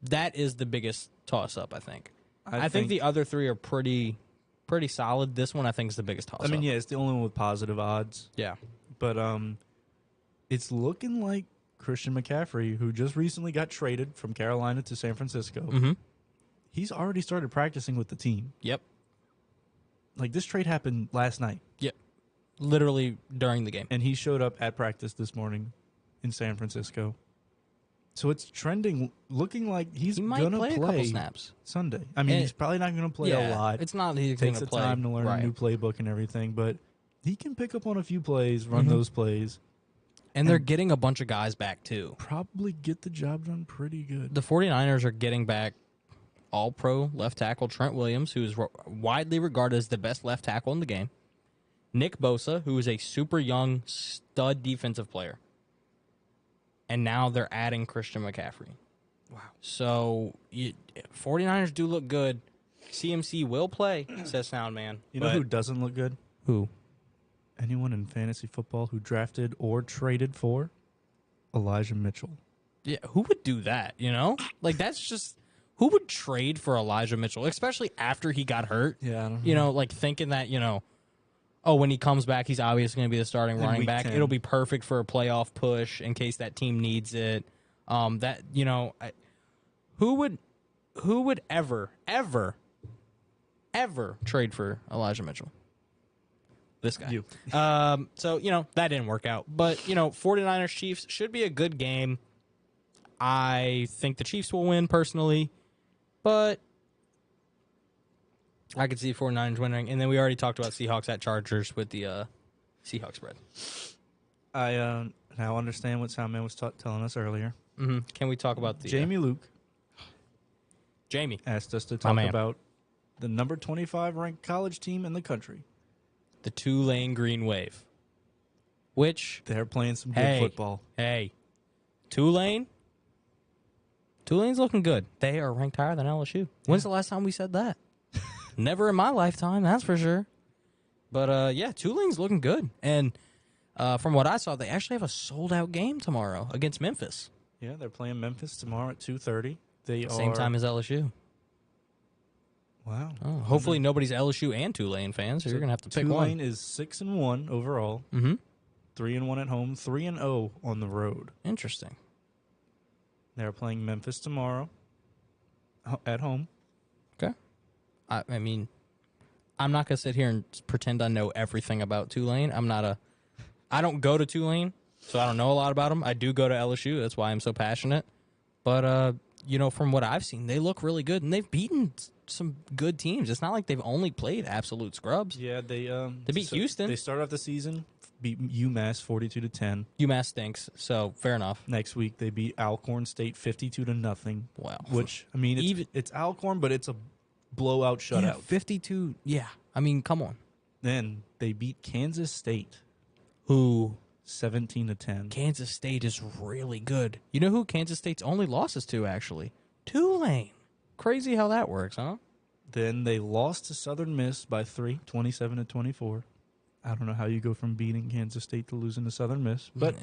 That is the biggest toss-up, I think. I think the other 3 are pretty solid. This one, I think, is the biggest toss-up. I mean, yeah, it's the only one with positive odds. Yeah. But it's looking like Christian McCaffrey, who just recently got traded from Carolina to San Francisco, Mm-hmm. he's already started practicing with the team. Yep. Like, this trade happened last night, Yep. Literally during the game. and he showed up at practice this morning in San Francisco. So it's trending, looking like he's He might going to play a couple snaps. Sunday. I mean, And- he's probably not going to play a lot. It's not he's It going takes to the play. time to learn right. a new playbook and everything, but he can pick up on a few plays, run Mhm. those plays, And they're getting a bunch of guys back, too. probably get the job done pretty good. The 49ers are getting back all-pro left tackle Trent Williams, who is widely regarded as the best left tackle in the game. Nick Bosa, who is a super young stud defensive player. And now they're adding Christian McCaffrey. Wow. So 49ers do look good. CMC will play, says Soundman. You know who doesn't look good? Who? Anyone in fantasy football who drafted or traded for Elijah Mitchell. Yeah, who would do that, you know? Like, that's just... Who would trade for Elijah Mitchell, especially after he got hurt? Yeah, I don't You know, like thinking that, oh, when he comes back, he's obviously going to be the starting In running week back. 10. It'll be perfect for a playoff push in case that team needs it. Who would ever trade for Elijah Mitchell? This guy. You. So, that didn't work out. But, 49ers Chiefs should be a good game. I think the Chiefs will win personally, but I could see 49ers winning. And then we already talked about Seahawks at Chargers with the Seahawks spread. I now understand what Soundman was telling us earlier. Mm-hmm. Can we talk about the Jamie Luke Jamie, asked us to talk man. about the number 25 ranked college team in the country. the Tulane Green Wave, which They're playing some good Hey. football. Tulane's looking good. They are ranked higher than LSU. When's the last time we said that? Never in my lifetime, that's for sure. But Tulane's looking good. And from what I saw, they actually have a sold-out game tomorrow against Memphis. Yeah, they're playing Memphis tomorrow at 2:30. They Same time as LSU. Wow. Oh, hopefully nobody's LSU and Tulane fans, so you're going to have to pick Tulane one. is 6-1 overall. Mm-hmm. 3-1 at home, 3-0 on the road. Interesting. They're playing Memphis tomorrow at home. Okay. I mean, I'm not going to sit here and pretend I know everything about Tulane. I don't go to Tulane, so I don't know a lot about them. I do go to LSU. That's why I'm so passionate. But, from what I've seen, they look really good, and they've beaten some good teams. It's not like they've only played absolute scrubs. Yeah, they beat Houston. They started off the season, beat UMass 42-10. UMass stinks, so fair enough. Next week they beat Alcorn State 52-0. Wow. Which, I mean, it's Alcorn, but it's a blowout shutout. Yeah, 52. Yeah. I mean, come on. Then they beat Kansas State, Who 17-10. Kansas State is really good. You know who Kansas State's only losses to, actually? Tulane. Crazy how that works, huh? Then they lost to Southern Miss by 3, 27-24. I don't know how you go from beating Kansas State to losing to Southern Miss, but,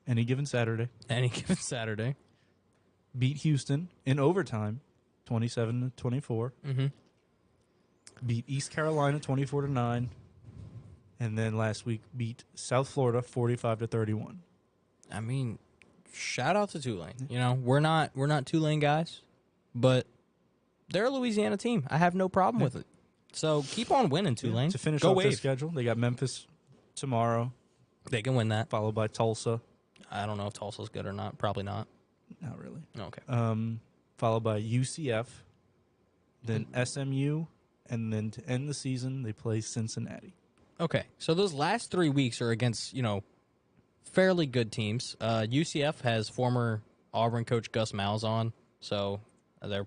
any given Saturday. Any given Saturday. Beat Houston in overtime, 27-24. Mm-hmm. Beat East Carolina 24-9. And then last week beat South Florida 45-31. I mean, shout out to Tulane. We're not Tulane guys, but they're a Louisiana team. I have no problem with it. So keep on winning, Tulane. To finish Go off their Wave. schedule, they got Memphis tomorrow, They can win that. followed by Tulsa. I don't know if Tulsa's good or not. Probably not. Not really. Okay. Followed by UCF, then SMU, and then to end the season, they play Cincinnati. Okay, so those last 3 weeks are against, fairly good teams. UCF has former Auburn coach Gus Malzahn, so they're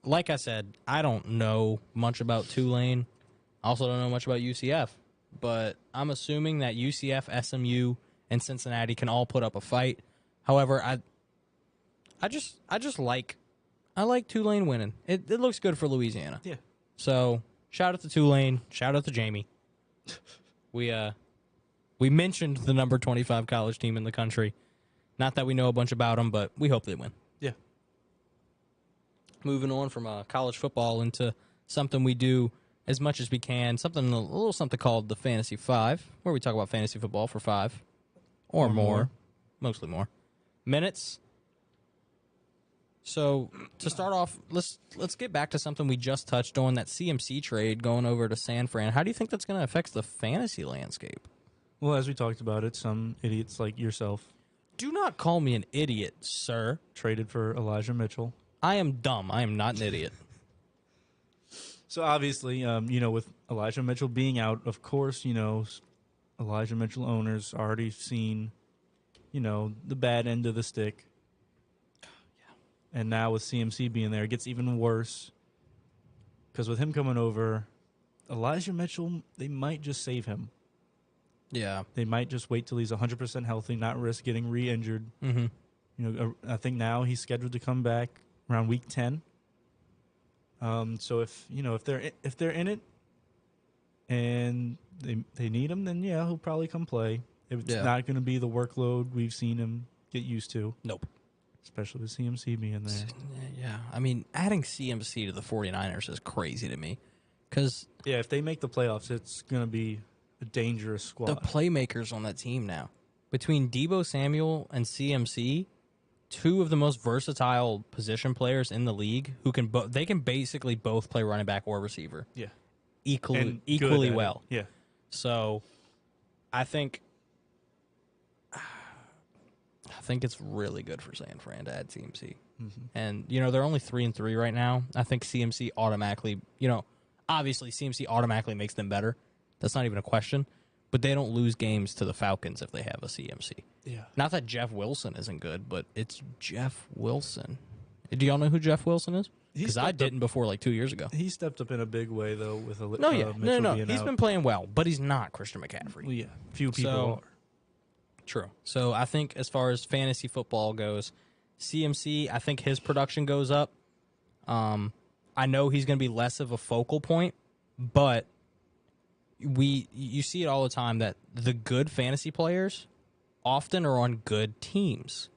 like I said, I don't know much about Tulane. I also don't know much about UCF, but I'm assuming that UCF, SMU, and Cincinnati can all put up a fight. However, I like Tulane winning. It looks good for Louisiana. Yeah. So shout out to Tulane. Shout out to Jamie. We mentioned the number 25 college team in the country. Not that we know a bunch about them, but we hope they win. Yeah. Moving on from college football into something we do as much as we can, a little something called the Fantasy 5, where we talk about fantasy football for 5 or more, mostly more minutes. So to start off, let's get back to something we just touched on, that CMC trade going over to San Fran. How do you think that's going to affect the fantasy landscape? Well, as we talked about it, some idiots like yourself Do not call me an idiot, sir. traded for Elijah Mitchell. I am dumb. I am not an idiot. So obviously, with Elijah Mitchell being out, of course, Elijah Mitchell owners already seen, the bad end of the stick. And now with CMC being there, it gets even worse. Because with him coming over, Elijah Mitchell, they might just save him. Yeah. They might just wait till he's 100% healthy, not risk getting re-injured. Mm-hmm. I think now he's scheduled to come back around week 10. So if they're in it and they need him, then yeah, he'll probably come play. It's not going to be the workload we've seen him get used to. Nope. Especially with CMC being there. Yeah. I mean, adding CMC to the 49ers is crazy to me. Because Yeah, if they make the playoffs, it's going to be a dangerous squad. the playmakers on that team now, between Deebo Samuel and CMC, two of the most versatile position players in the league, who can they can basically both play running back or receiver. Yeah. Equally good at it. well. Yeah. So I think it's really good for San Fran to add CMC. Mm-hmm. And, they're only 3-3 right now. I think CMC automatically, obviously CMC automatically makes them better. That's not even a question. But they don't lose games to the Falcons if they have a CMC. Yeah. Not that Jeff Wilson isn't good, but it's Jeff Wilson. Do y'all know who Jeff Wilson is? Because I didn't before like 2 years ago. He stepped up in a big way, though, with No. Mitchell being He's out. been playing well, but he's not Christian McCaffrey. Well, yeah, few people So- are. True. So I think as far as fantasy football goes, CMC, I think his production goes up. I know he's going to be less of a focal point, but you see it all the time that the good fantasy players often are on good teams.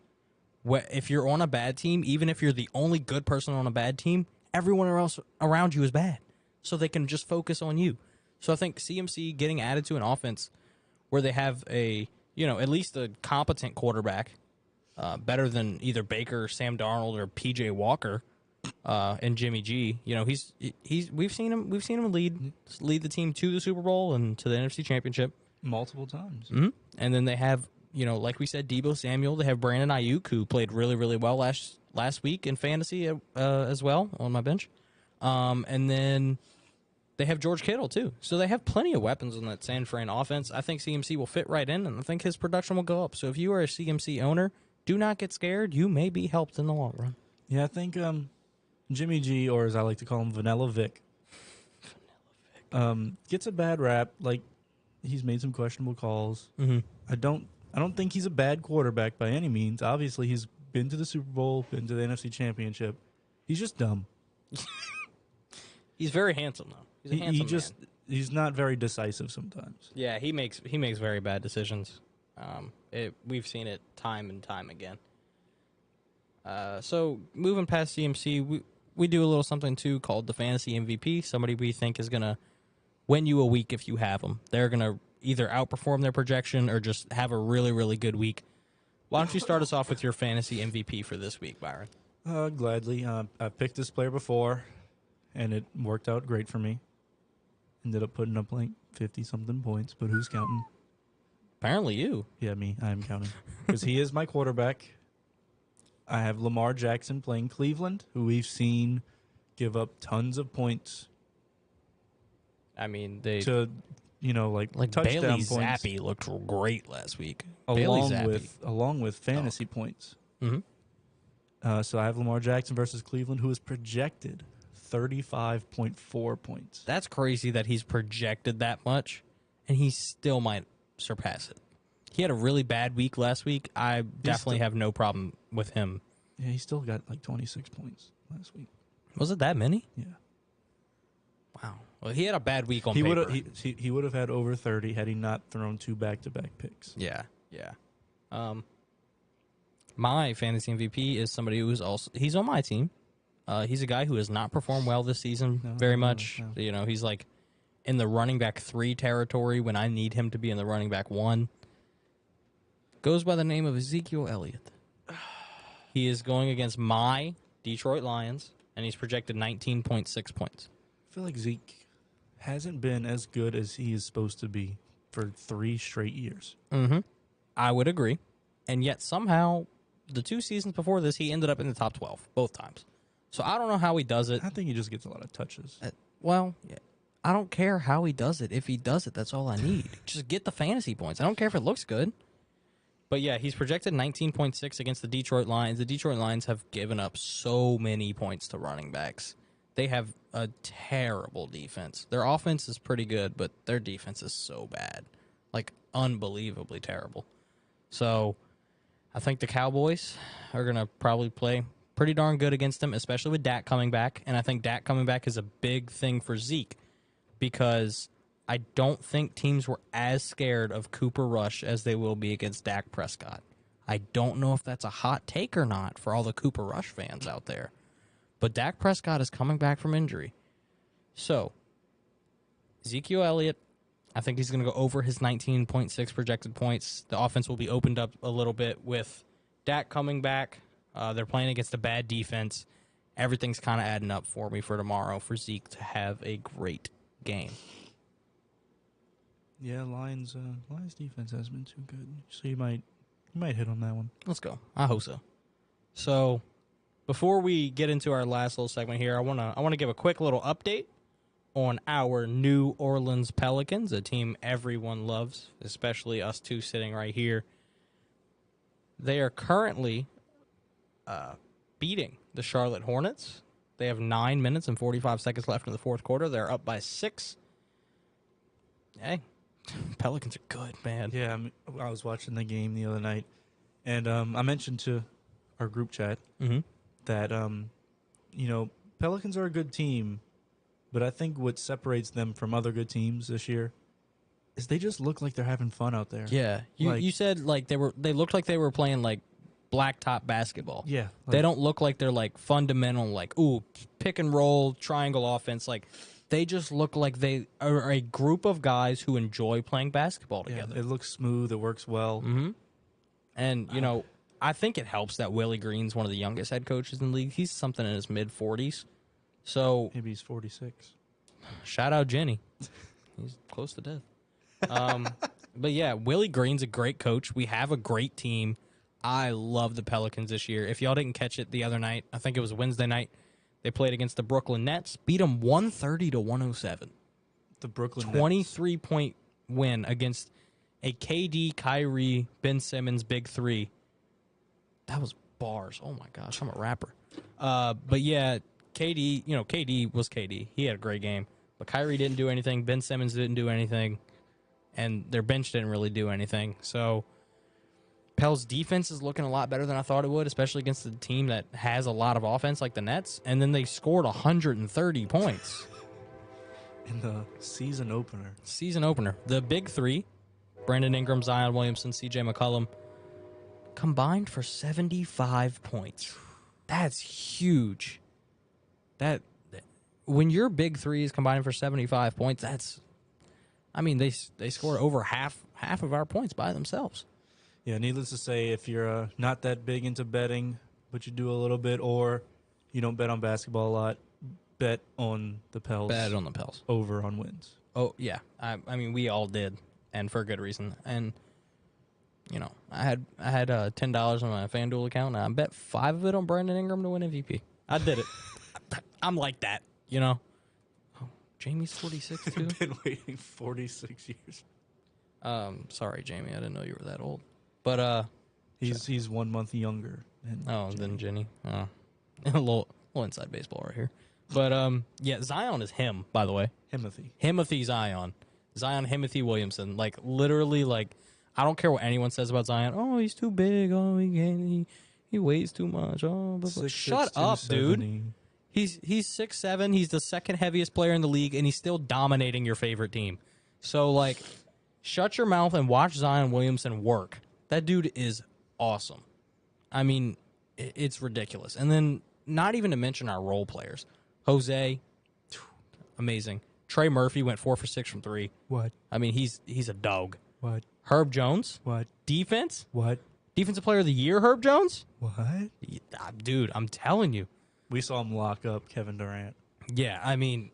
If you're on a bad team, even if you're the only good person on a bad team, everyone else around you is bad. So they can just focus on you. So I think CMC getting added to an offense where they have a, at least a competent quarterback, better than either Baker, Sam Darnold, or PJ Walker, and Jimmy G. We've seen him lead the team to the Super Bowl and to the NFC Championship multiple times. Mm-hmm. And then they have, like we said, Deebo Samuel. They have Brandon Ayuk, who played really, really well last week in fantasy as well on my bench. And then they have George Kittle, too. So they have plenty of weapons on that San Fran offense. I think CMC will fit right in, and I think his production will go up. So if you are a CMC owner, do not get scared. You may be helped in the long run. Yeah, I think Jimmy G, or as I like to call him, Vanilla Vic, gets a bad rap. Like, he's made some questionable calls. Mm-hmm. I don't think he's a bad quarterback by any means. Obviously, he's been to the Super Bowl, been to the NFC Championship. He's just dumb. He's very handsome, though. He's a handsome man. He's not very decisive sometimes. Yeah, he makes very bad decisions. We've seen it time and time again. So moving past CMC, we do a little something too called the fantasy MVP. Somebody we think is gonna win you a week if you have them. They're gonna either outperform their projection or just have a really, really good week. Why don't you start us off with your fantasy MVP for this week, Byron? Gladly. I've picked this player before, and it worked out great for me. Ended up putting up like 50-something points, but who's counting? Apparently you. Yeah, me. I am counting. Because he is my quarterback. I have Lamar Jackson playing Cleveland, who we've seen give up tons of points. I mean, they... to, like touchdown Bailey points. Zappi looked great last week. Along with fantasy points. Mm-hmm. So I have Lamar Jackson versus Cleveland, who is projected 35.4 points. That's crazy that he's projected that much, and he still might surpass it. He had a really bad week last week. I definitely have no problem with him. Yeah, he still got like 26 points last week. Was it that many? Yeah. Wow. Well, he had a bad week on paper. He would have had over 30 had he not thrown 2 back-to-back picks. Yeah. My fantasy MVP is somebody who is also... He's on my team. He's a guy who has not performed well this season very much. No. He's like in the running back 3 territory when I need him to be in the running back 1. Goes by the name of Ezekiel Elliott. He is going against my Detroit Lions, and he's projected 19.6 points. I feel like Zeke hasn't been as good as he is supposed to be for 3 straight years. Mm-hmm. I would agree. And yet somehow, the 2 seasons before this, he ended up in the top 12 both times. So I don't know how he does it. I think he just gets a lot of touches. I don't care how he does it. If he does it, that's all I need. Just get the fantasy points. I don't care if it looks good. But yeah, he's projected 19.6 against the Detroit Lions. The Detroit Lions have given up so many points to running backs. They have a terrible defense. Their offense is pretty good, but their defense is so bad. Like, unbelievably terrible. So, I think the Cowboys are going to probably play pretty darn good against them, especially with Dak coming back. And I think Dak coming back is a big thing for Zeke because I don't think teams were as scared of Cooper Rush as they will be against Dak Prescott. I don't know if that's a hot take or not for all the Cooper Rush fans out there. But Dak Prescott is coming back from injury. So, Ezekiel Elliott, I think he's going to go over his 19.6 projected points. The offense will be opened up a little bit with Dak coming back. They're playing against a bad defense. Everything's kind of adding up for me for tomorrow for Zeke to have a great game. Yeah, Lions defense has been too good. So you might hit on that one. Let's go. I hope so. So, before we get into our last little segment here, I wanna give a quick little update on our New Orleans Pelicans, a team everyone loves, especially us two sitting right here. They are currently beating the Charlotte Hornets. They have 9 minutes and 45 seconds left in the fourth quarter. They're up by 6. Hey, Pelicans are good, man. Yeah, I was watching the game the other night, and I mentioned to our group chat that Pelicans are a good team, but I think what separates them from other good teams this year is they just look like they're having fun out there. Yeah, you said like they looked like they were playing like blacktop basketball. Yeah, they don't look like they're like fundamental like pick and roll triangle offense. Like they just look like they are a group of guys who enjoy playing basketball Yeah, together. it looks smooth. It works well. Mm-hmm. And, you know, I think it helps that Willie Green's one of the youngest head coaches in the league. He's something in his mid-40s. So, Maybe he's 46. shout out Jenny. He's close to death. But, yeah, Willie Green's a great coach. We have a great team. I love the Pelicans this year. If y'all didn't catch it the other night, I think it was Wednesday night, they played against the Brooklyn Nets, beat them 130-107. The Brooklyn 23-point win against a KD, Kyrie, Ben Simmons big three. That was bars. Oh my gosh, I'm a rapper. But yeah, KD was KD. He had a great game. But Kyrie didn't do anything. Ben Simmons didn't do anything. And their bench didn't really do anything. So Pels defense is looking a lot better than I thought it would, especially against a team that has a lot of offense like the Nets. And then they scored 130 points. in the season opener. The big three, Brandon Ingram, Zion Williamson, CJ McCollum, combined for 75 points. That's huge. When your big three is combining for 75 points, they score over half of our points by themselves. Yeah, needless to say, if you're not that big into betting, but you do a little bit, or you don't bet on basketball a lot, bet on the Pels. Bet on the Pels. Over on wins. Oh, yeah. I mean, we all did, and for a good reason. And, you know, I had $10 on my FanDuel account, and I bet 5 of it on Brandon Ingram to win MVP. I did it. I'm like that, you know. Oh, Jamie's 46, too? I've been waiting 46 years. Sorry, Jamie. I didn't know you were that old. But, He's 1 month younger than Jenny. Oh. a little inside baseball right here. But, yeah, Zion is him, by the way. Himothy Zion. Zion Himothy Williamson. Like, literally, like, I don't care what anyone says about Zion. Oh, he's too big. Oh, he weighs too much. Oh, but shut up, dude. He's 6'7". He's the second heaviest player in the league, and he's still dominating your favorite team. So, like, shut your mouth and watch Zion Williamson work. That dude is awesome. I mean, it's ridiculous. And then, not even to mention our role players. Jose, amazing. Trey Murphy went 4 for 6 from 3. What? I mean, he's a dog. What? Herb Jones. What? Defense. What? Defensive Player of the Year, Herb Jones. What? Dude, I'm telling you. We saw him lock up Kevin Durant. Yeah, I mean,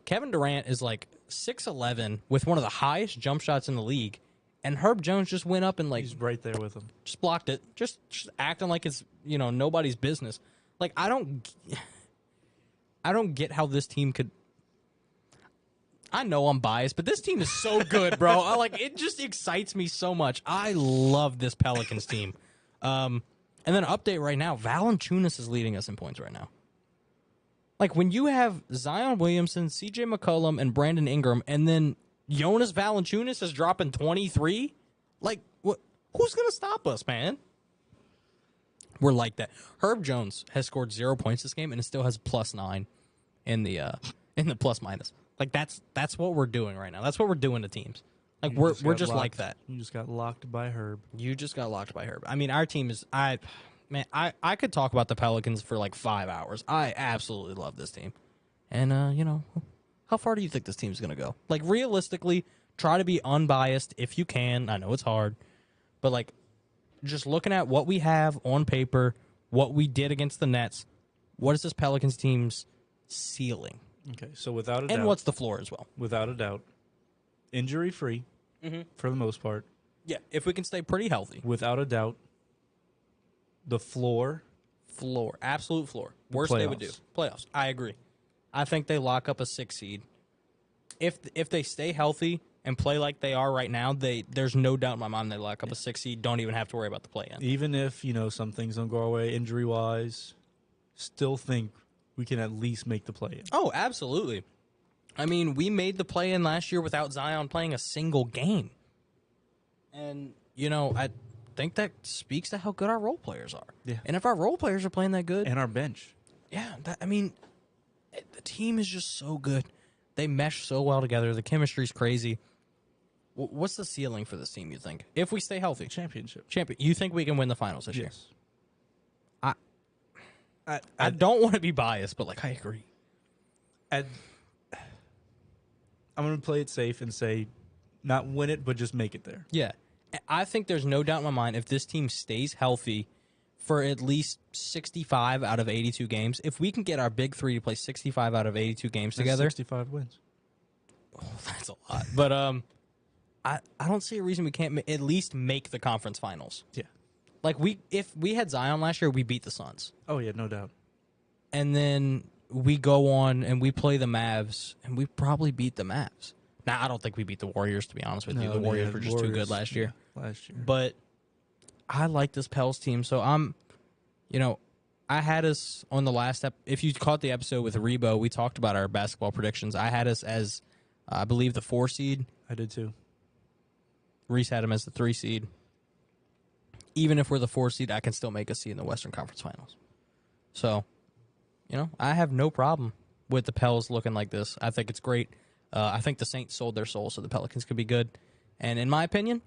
Kevin Durant is like 6'11" with one of the highest jump shots in the league, and Herb Jones just went up and like he's right there with him. Just blocked it, just acting like it's nobody's business. Like I don't get how this team could. I know I'm biased, but this team is so good, bro. It just excites me so much. I love this Pelicans team. And then update right now, Valanciunas is leading us in points right now. Like, when you have Zion Williamson, CJ McCollum, and Brandon Ingram, and then Jonas Valanciunas is dropping 23, like, who's going to stop us, man? We're like that. Herb Jones has scored 0 points this game, and it still has +9 in the plus-minus. Like, that's what we're doing right now. That's what we're doing to teams. Like, we're just like that. You just got locked by Herb. I mean, our team is I could talk about the Pelicans for like 5 hours. I absolutely love this team. And how far do you think this team's going to go? Like, realistically, try to be unbiased if you can. I know it's hard. But like, just looking at what we have on paper, what we did against the Nets, what is this Pelicans team's ceiling? Okay, so without a doubt. And what's the floor as well? Without a doubt. Injury-free, for the most part. Yeah, if we can stay pretty healthy. Without a doubt. The floor. Absolute floor. Worst they would do. Playoffs. I agree. I think they lock up a 6 seed. If they stay healthy and play like they are right now, there's no doubt in my mind they lock up a 6 seed. Don't even have to worry about the play-in. Even if, some things don't go our way injury-wise, still think we can at least make the play-in. Oh, absolutely. I mean, we made the play-in last year without Zion playing a single game. And, I think that speaks to how good our role players are. Yeah. And if our role players are playing that good. And our bench. Yeah. The team is just so good. They mesh so well together. The chemistry's crazy. What's the ceiling for this team, you think? If we stay healthy. Championship. You think we can win the finals this year? Yes. I don't want to be biased, but, I agree. I'm going to play it safe and say not win it, but just make it there. Yeah. I think there's no doubt in my mind if this team stays healthy for at least 65 out of 82 games, if we can get our big three to play 65 out of 82 games together. 65 wins. Oh, that's a lot. But I don't see a reason we can't at least make the conference finals. Yeah. Like, if we had Zion last year, we beat the Suns. Oh, yeah, no doubt. And then we go on and we play the Mavs, and we probably beat the Mavs. Now, I don't think we beat the Warriors, to be honest with you. The Warriors were just too good last year. Yeah, last year. But I like this Pels team, so I had us on the last if you caught the episode with Rebo, we talked about our basketball predictions. I had us as, I believe, the 4 seed. I did too. Reese had him as the 3 seed. Even if we're the 4 seed, I can still make a seed in the Western Conference Finals. So, I have no problem with the Pels looking like this. I think it's great. I think the Saints sold their soul so the Pelicans could be good. And in my opinion,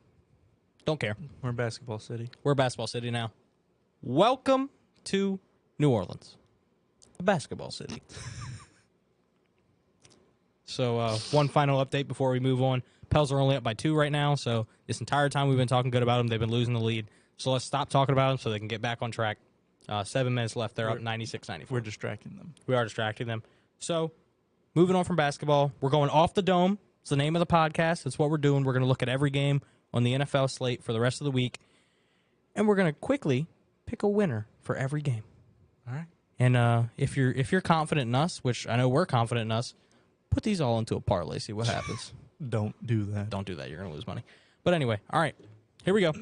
don't care. We're in basketball city. We're basketball city now. Welcome to New Orleans, a basketball city. So one final update before we move on. Pels are only up by 2 right now, so this entire time we've been talking good about them. They've been losing the lead. So let's stop talking about them so they can get back on track. 7 minutes left. They're up 96-94. We're distracting them. We are distracting them. So moving on from basketball, we're going off the dome. It's the name of the podcast. That's what we're doing. We're going to look at every game on the NFL slate for the rest of the week, and we're going to quickly pick a winner for every game. All right. And if you're confident in us, which I know we're confident in us, put these all into a parlay. See what happens. Don't do that. Don't do that. You're going to lose money. But anyway, all right. Here we go.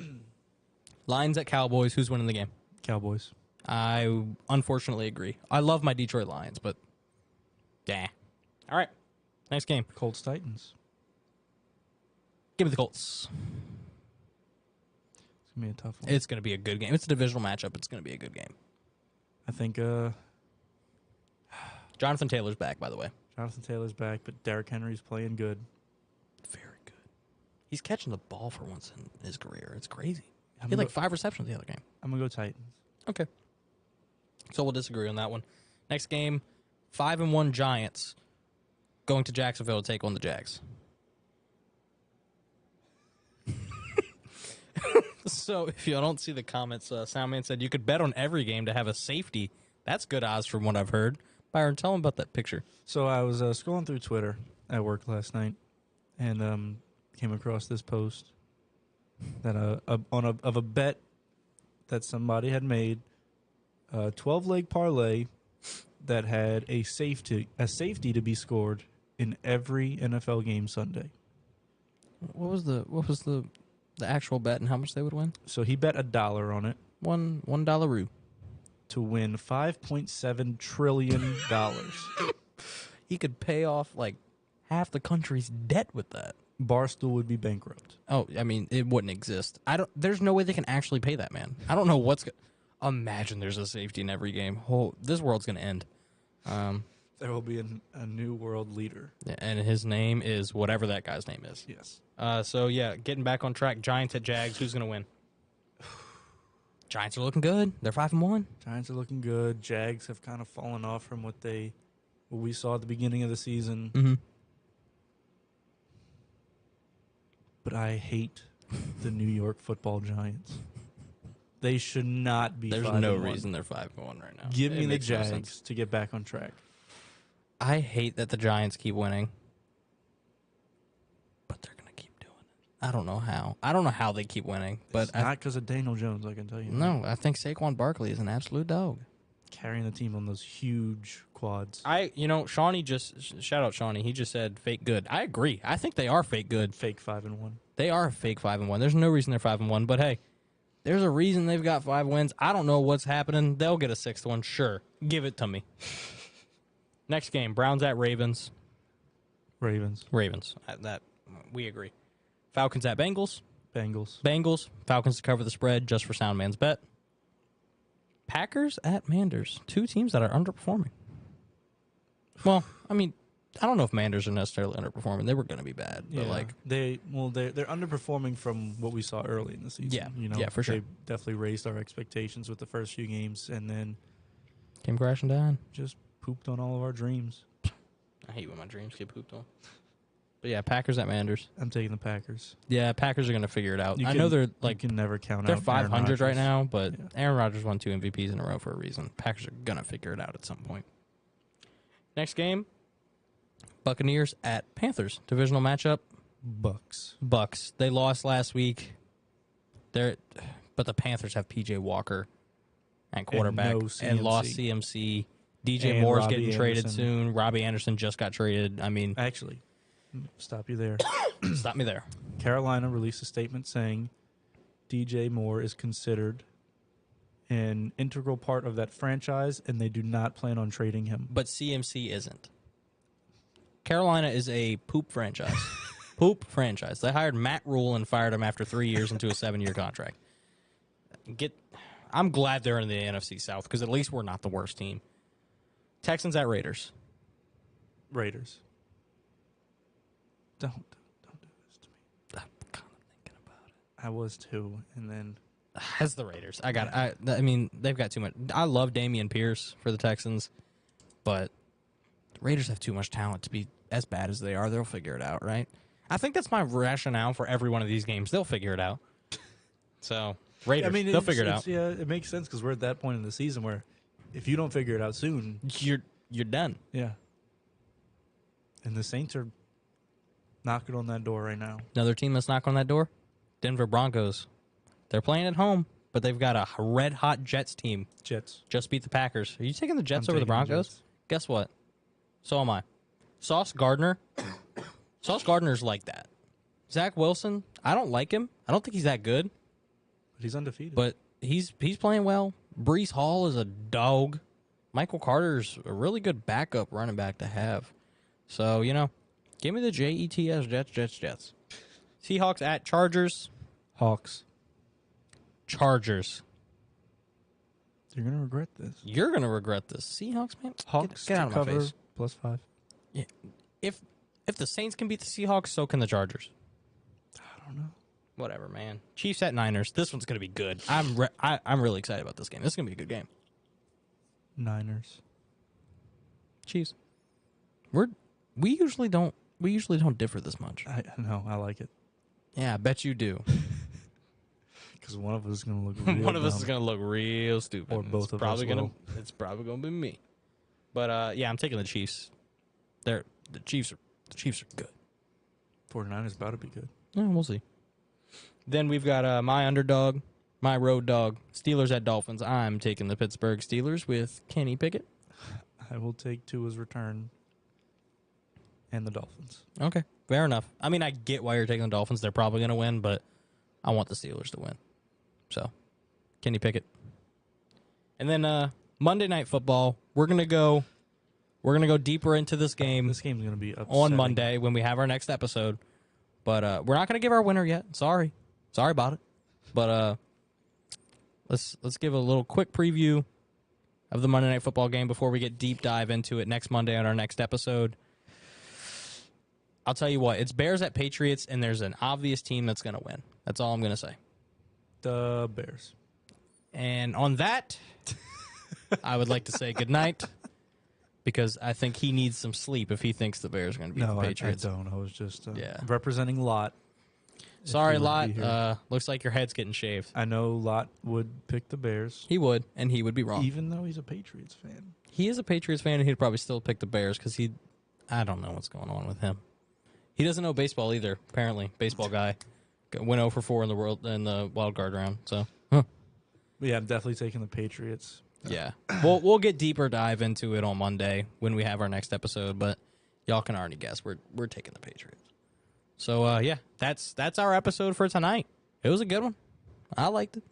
Lions at Cowboys. Who's winning the game? Cowboys. I unfortunately agree. I love my Detroit Lions, but yeah. All right. Next game. Colts Titans. Give me the Colts. It's going to be a tough one. It's going to be a good game. It's a divisional matchup. It's going to be a good game. I think Jonathan Taylor's back, by the way. Jonathan Taylor's back, but Derrick Henry's playing good. Very good. He's catching the ball for once in his career. It's crazy. I'm He had gonna like 5 receptions the other game. I'm going to go Titans. Okay. So we'll disagree on that one. Next game, 5-1 Giants going to Jacksonville to take on the Jags. So if you don't see the comments, Soundman said you could bet on every game to have a safety. That's good odds from what I've heard. Byron, tell him about that picture. So I was scrolling through Twitter at work last night and came across this post that of a bet that somebody had made, a 12-leg parlay that had a safety to be scored in every NFL game Sunday. What was the actual bet and how much they would win? So he bet $1 on it $1 to win $5.7 trillion. He could pay off like half the country's debt with that. Barstool would be bankrupt. Oh, I mean, it wouldn't exist. There's no way they can actually pay that man. I don't know what's. Imagine there's a safety in every game. This world's gonna end. There will be a new world leader. And his name is whatever that guy's name is. Yes. So yeah, getting back on track. Giants at Jags. Who's gonna win? Giants are looking good. They're 5-1. Giants are looking good. Jags have kind of fallen off from what we saw at the beginning of the season. Mm-hmm. But I hate the New York Football Giants. They should not be. There's 5-1. no reason they're 5-1 right now. Give me the makes no Jags sense. to get back on track. I hate that the Giants keep winning, but they're gonna keep doing it. I don't know how. I don't know how they keep winning, but It's not because of Daniel Jones, I can tell you. no, I think Saquon Barkley is an absolute dog. Carrying the team on those huge quads. Shawnee just shout out Shawnee. He just said fake good. I agree. I think they are fake good. Fake 5-1. They are fake 5-1. There's no reason they're 5-1, but hey, there's a reason they've got 5 wins. I don't know what's happening. They'll get a 6th one. Sure, give it to me. Next game, Browns at Ravens. Ravens. That we agree. Falcons at Bengals. Bengals. Falcons to cover the spread just for Soundman's bet. Packers at Manders. 2 teams that are underperforming. Well, I mean, I don't know if Manders are necessarily underperforming. They were going to be bad, but they're underperforming from what we saw early in the season. Yeah, for sure. They definitely raised our expectations with the first few games, and then came crashing down. just pooped on all of our dreams. I hate when my dreams get pooped on. But yeah, Packers at Manders. I'm taking the Packers. Yeah, Packers are going to figure it out. You I can- know they're You like can never count they're out Aaron 500 right Rodgers. now, but Yeah. Aaron Rodgers won 2 MVPs in a row for a reason. Packers are going to figure it out at some point. Next game, Buccaneers at Panthers. Divisional matchup. Bucks. Bucks. They lost last week. But the Panthers have PJ Walker at quarterback no and lost CMC. CMC. DJ And Moore's Robbie getting traded Anderson. soon. Robbie Anderson just got traded. I mean, Actually, stop you there. stop me there. Carolina released a statement saying DJ Moore is considered an integral part of that franchise, and they do not plan on trading him. But CMC isn't. Carolina is a poop franchise. Poop franchise. They hired Matt Rule and fired him after 3 years into a 7-year contract. I'm glad they're in the NFC South because at least we're not the worst team. Texans at Raiders. Raiders. Don't do this to me. I'm kind of thinking about it. I was too, and then As the Raiders. I mean, they've got too much. I love Damian Pierce for the Texans, but the Raiders have too much talent to be as bad as they are. They'll figure it out, right? I think that's my rationale for every one of these games. They'll figure it out. So, Raiders, they'll figure it out. Yeah, it makes sense because we're at that point in the season where if you don't figure it out soon, You're done. yeah. And the Saints are knocking on that door right now. Another team that's knocking on that door, Denver Broncos. They're playing at home, but they've got a red-hot Jets team. Jets. Just beat the Packers. Are you taking the Jets I'm over the taking the Broncos? Jets. Guess what? So am I. Sauce Gardner's like that. Zach Wilson, I don't like him. I don't think he's that good, But he's undefeated. but he's playing well. Brees Hall is a dog. Michael Carter's a really good backup running back to have. So, give me the Jets, Jets. Seahawks at Chargers. Hawks. Chargers. You're going to regret this. You're going to regret this. Seahawks, man. Hawks Get to out of my cover face. +5. Yeah. If the Saints can beat the Seahawks, so can the Chargers. I don't know. Whatever, man. Chiefs at Niners. This one's going to be good. I'm really excited about this game. This is going to be a good game. Niners. Chiefs. We usually don't differ this much. I know. I like it. Yeah, I bet you do. Because one of us is going to look real One of us dumb. is going to look real stupid. Or both It's of probably us gonna, will. It's probably going to be me. But yeah, I'm taking the Chiefs. The Chiefs are good. 49ers about to be good. Yeah, we'll see. Then we've got my underdog, my road dog, Steelers at Dolphins. I'm taking the Pittsburgh Steelers with Kenny Pickett. I will take Tua's return and the Dolphins. Okay, fair enough. I mean, I get why you're taking the Dolphins. They're probably going to win, but I want the Steelers to win. So, Kenny Pickett. And then Monday Night Football. We're gonna go deeper into this game This game's going to be upsetting. on Monday when we have our next episode. But we're not going to give our winner yet. Sorry about it. But let's give a little quick preview of the Monday Night Football game before we get deep dive into it next Monday on our next episode. I'll tell you what, it's Bears at Patriots, and there's an obvious team that's going to win. That's all I'm going to say. The Bears. And on that, I would like to say goodnight because I think he needs some sleep if he thinks the Bears are going to beat No, the I Patriots. don't. I was just Yeah. representing Lot. Sorry, he would Lot. be here. Looks like your head's getting shaved. I know Lot would pick the Bears, He would, and he would be wrong. even though he's a Patriots fan. He is a Patriots fan, and he'd probably still pick the Bears because I don't know what's going on with him. He doesn't know baseball either. Apparently, baseball guy went 0 for 4 in the wild card round. So, But yeah, I'm definitely taking the Patriots. yeah, we'll get deeper dive into it on Monday when we have our next episode. But y'all can already guess we're taking the Patriots. So yeah, that's our episode for tonight. It was a good one. I liked it.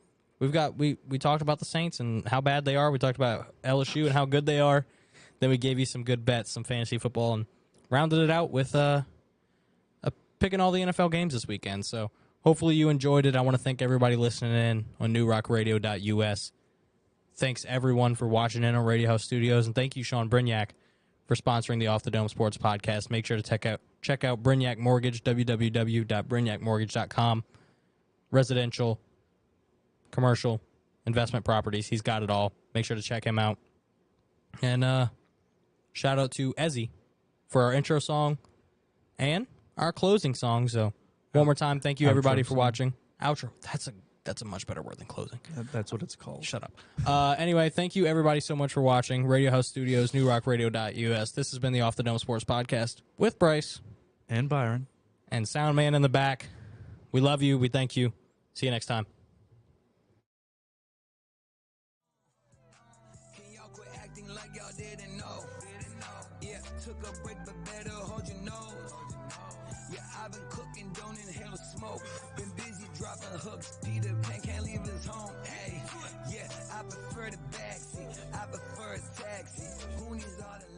We talked about the Saints and how bad they are. We talked about LSU and how good they are. Then we gave you some good bets, some fantasy football, and rounded it out with picking all the NFL games this weekend. So hopefully you enjoyed it. I want to thank everybody listening in on newrockradio.us. Thanks everyone for watching in on Radio House Studios, and thank you, Sean Brignac, for sponsoring the Off the Dome Sports Podcast. Make sure to check out Brignac Mortgage, www.brignacmortgage.com. Residential, commercial, investment properties. He's got it all. Make sure to check him out. And shout out to Ezzy for our intro song and our closing song. So one more time, thank you everybody for watching. Outro. That's a much better word than closing. That's what it's called. Shut up. Anyway, thank you everybody so much for watching. Radio House Studios, newrockradio.us. This has been the Off the Dome Sports Podcast with Bryce And Byron. and Sound Man in the back. We love you. We thank you. See you next time. Can y'all quit acting like y'all didn't know? Yeah, took a break, but better hold your nose. Yeah, I've been cooking, don't inhale smoke. Been busy dropping hooks.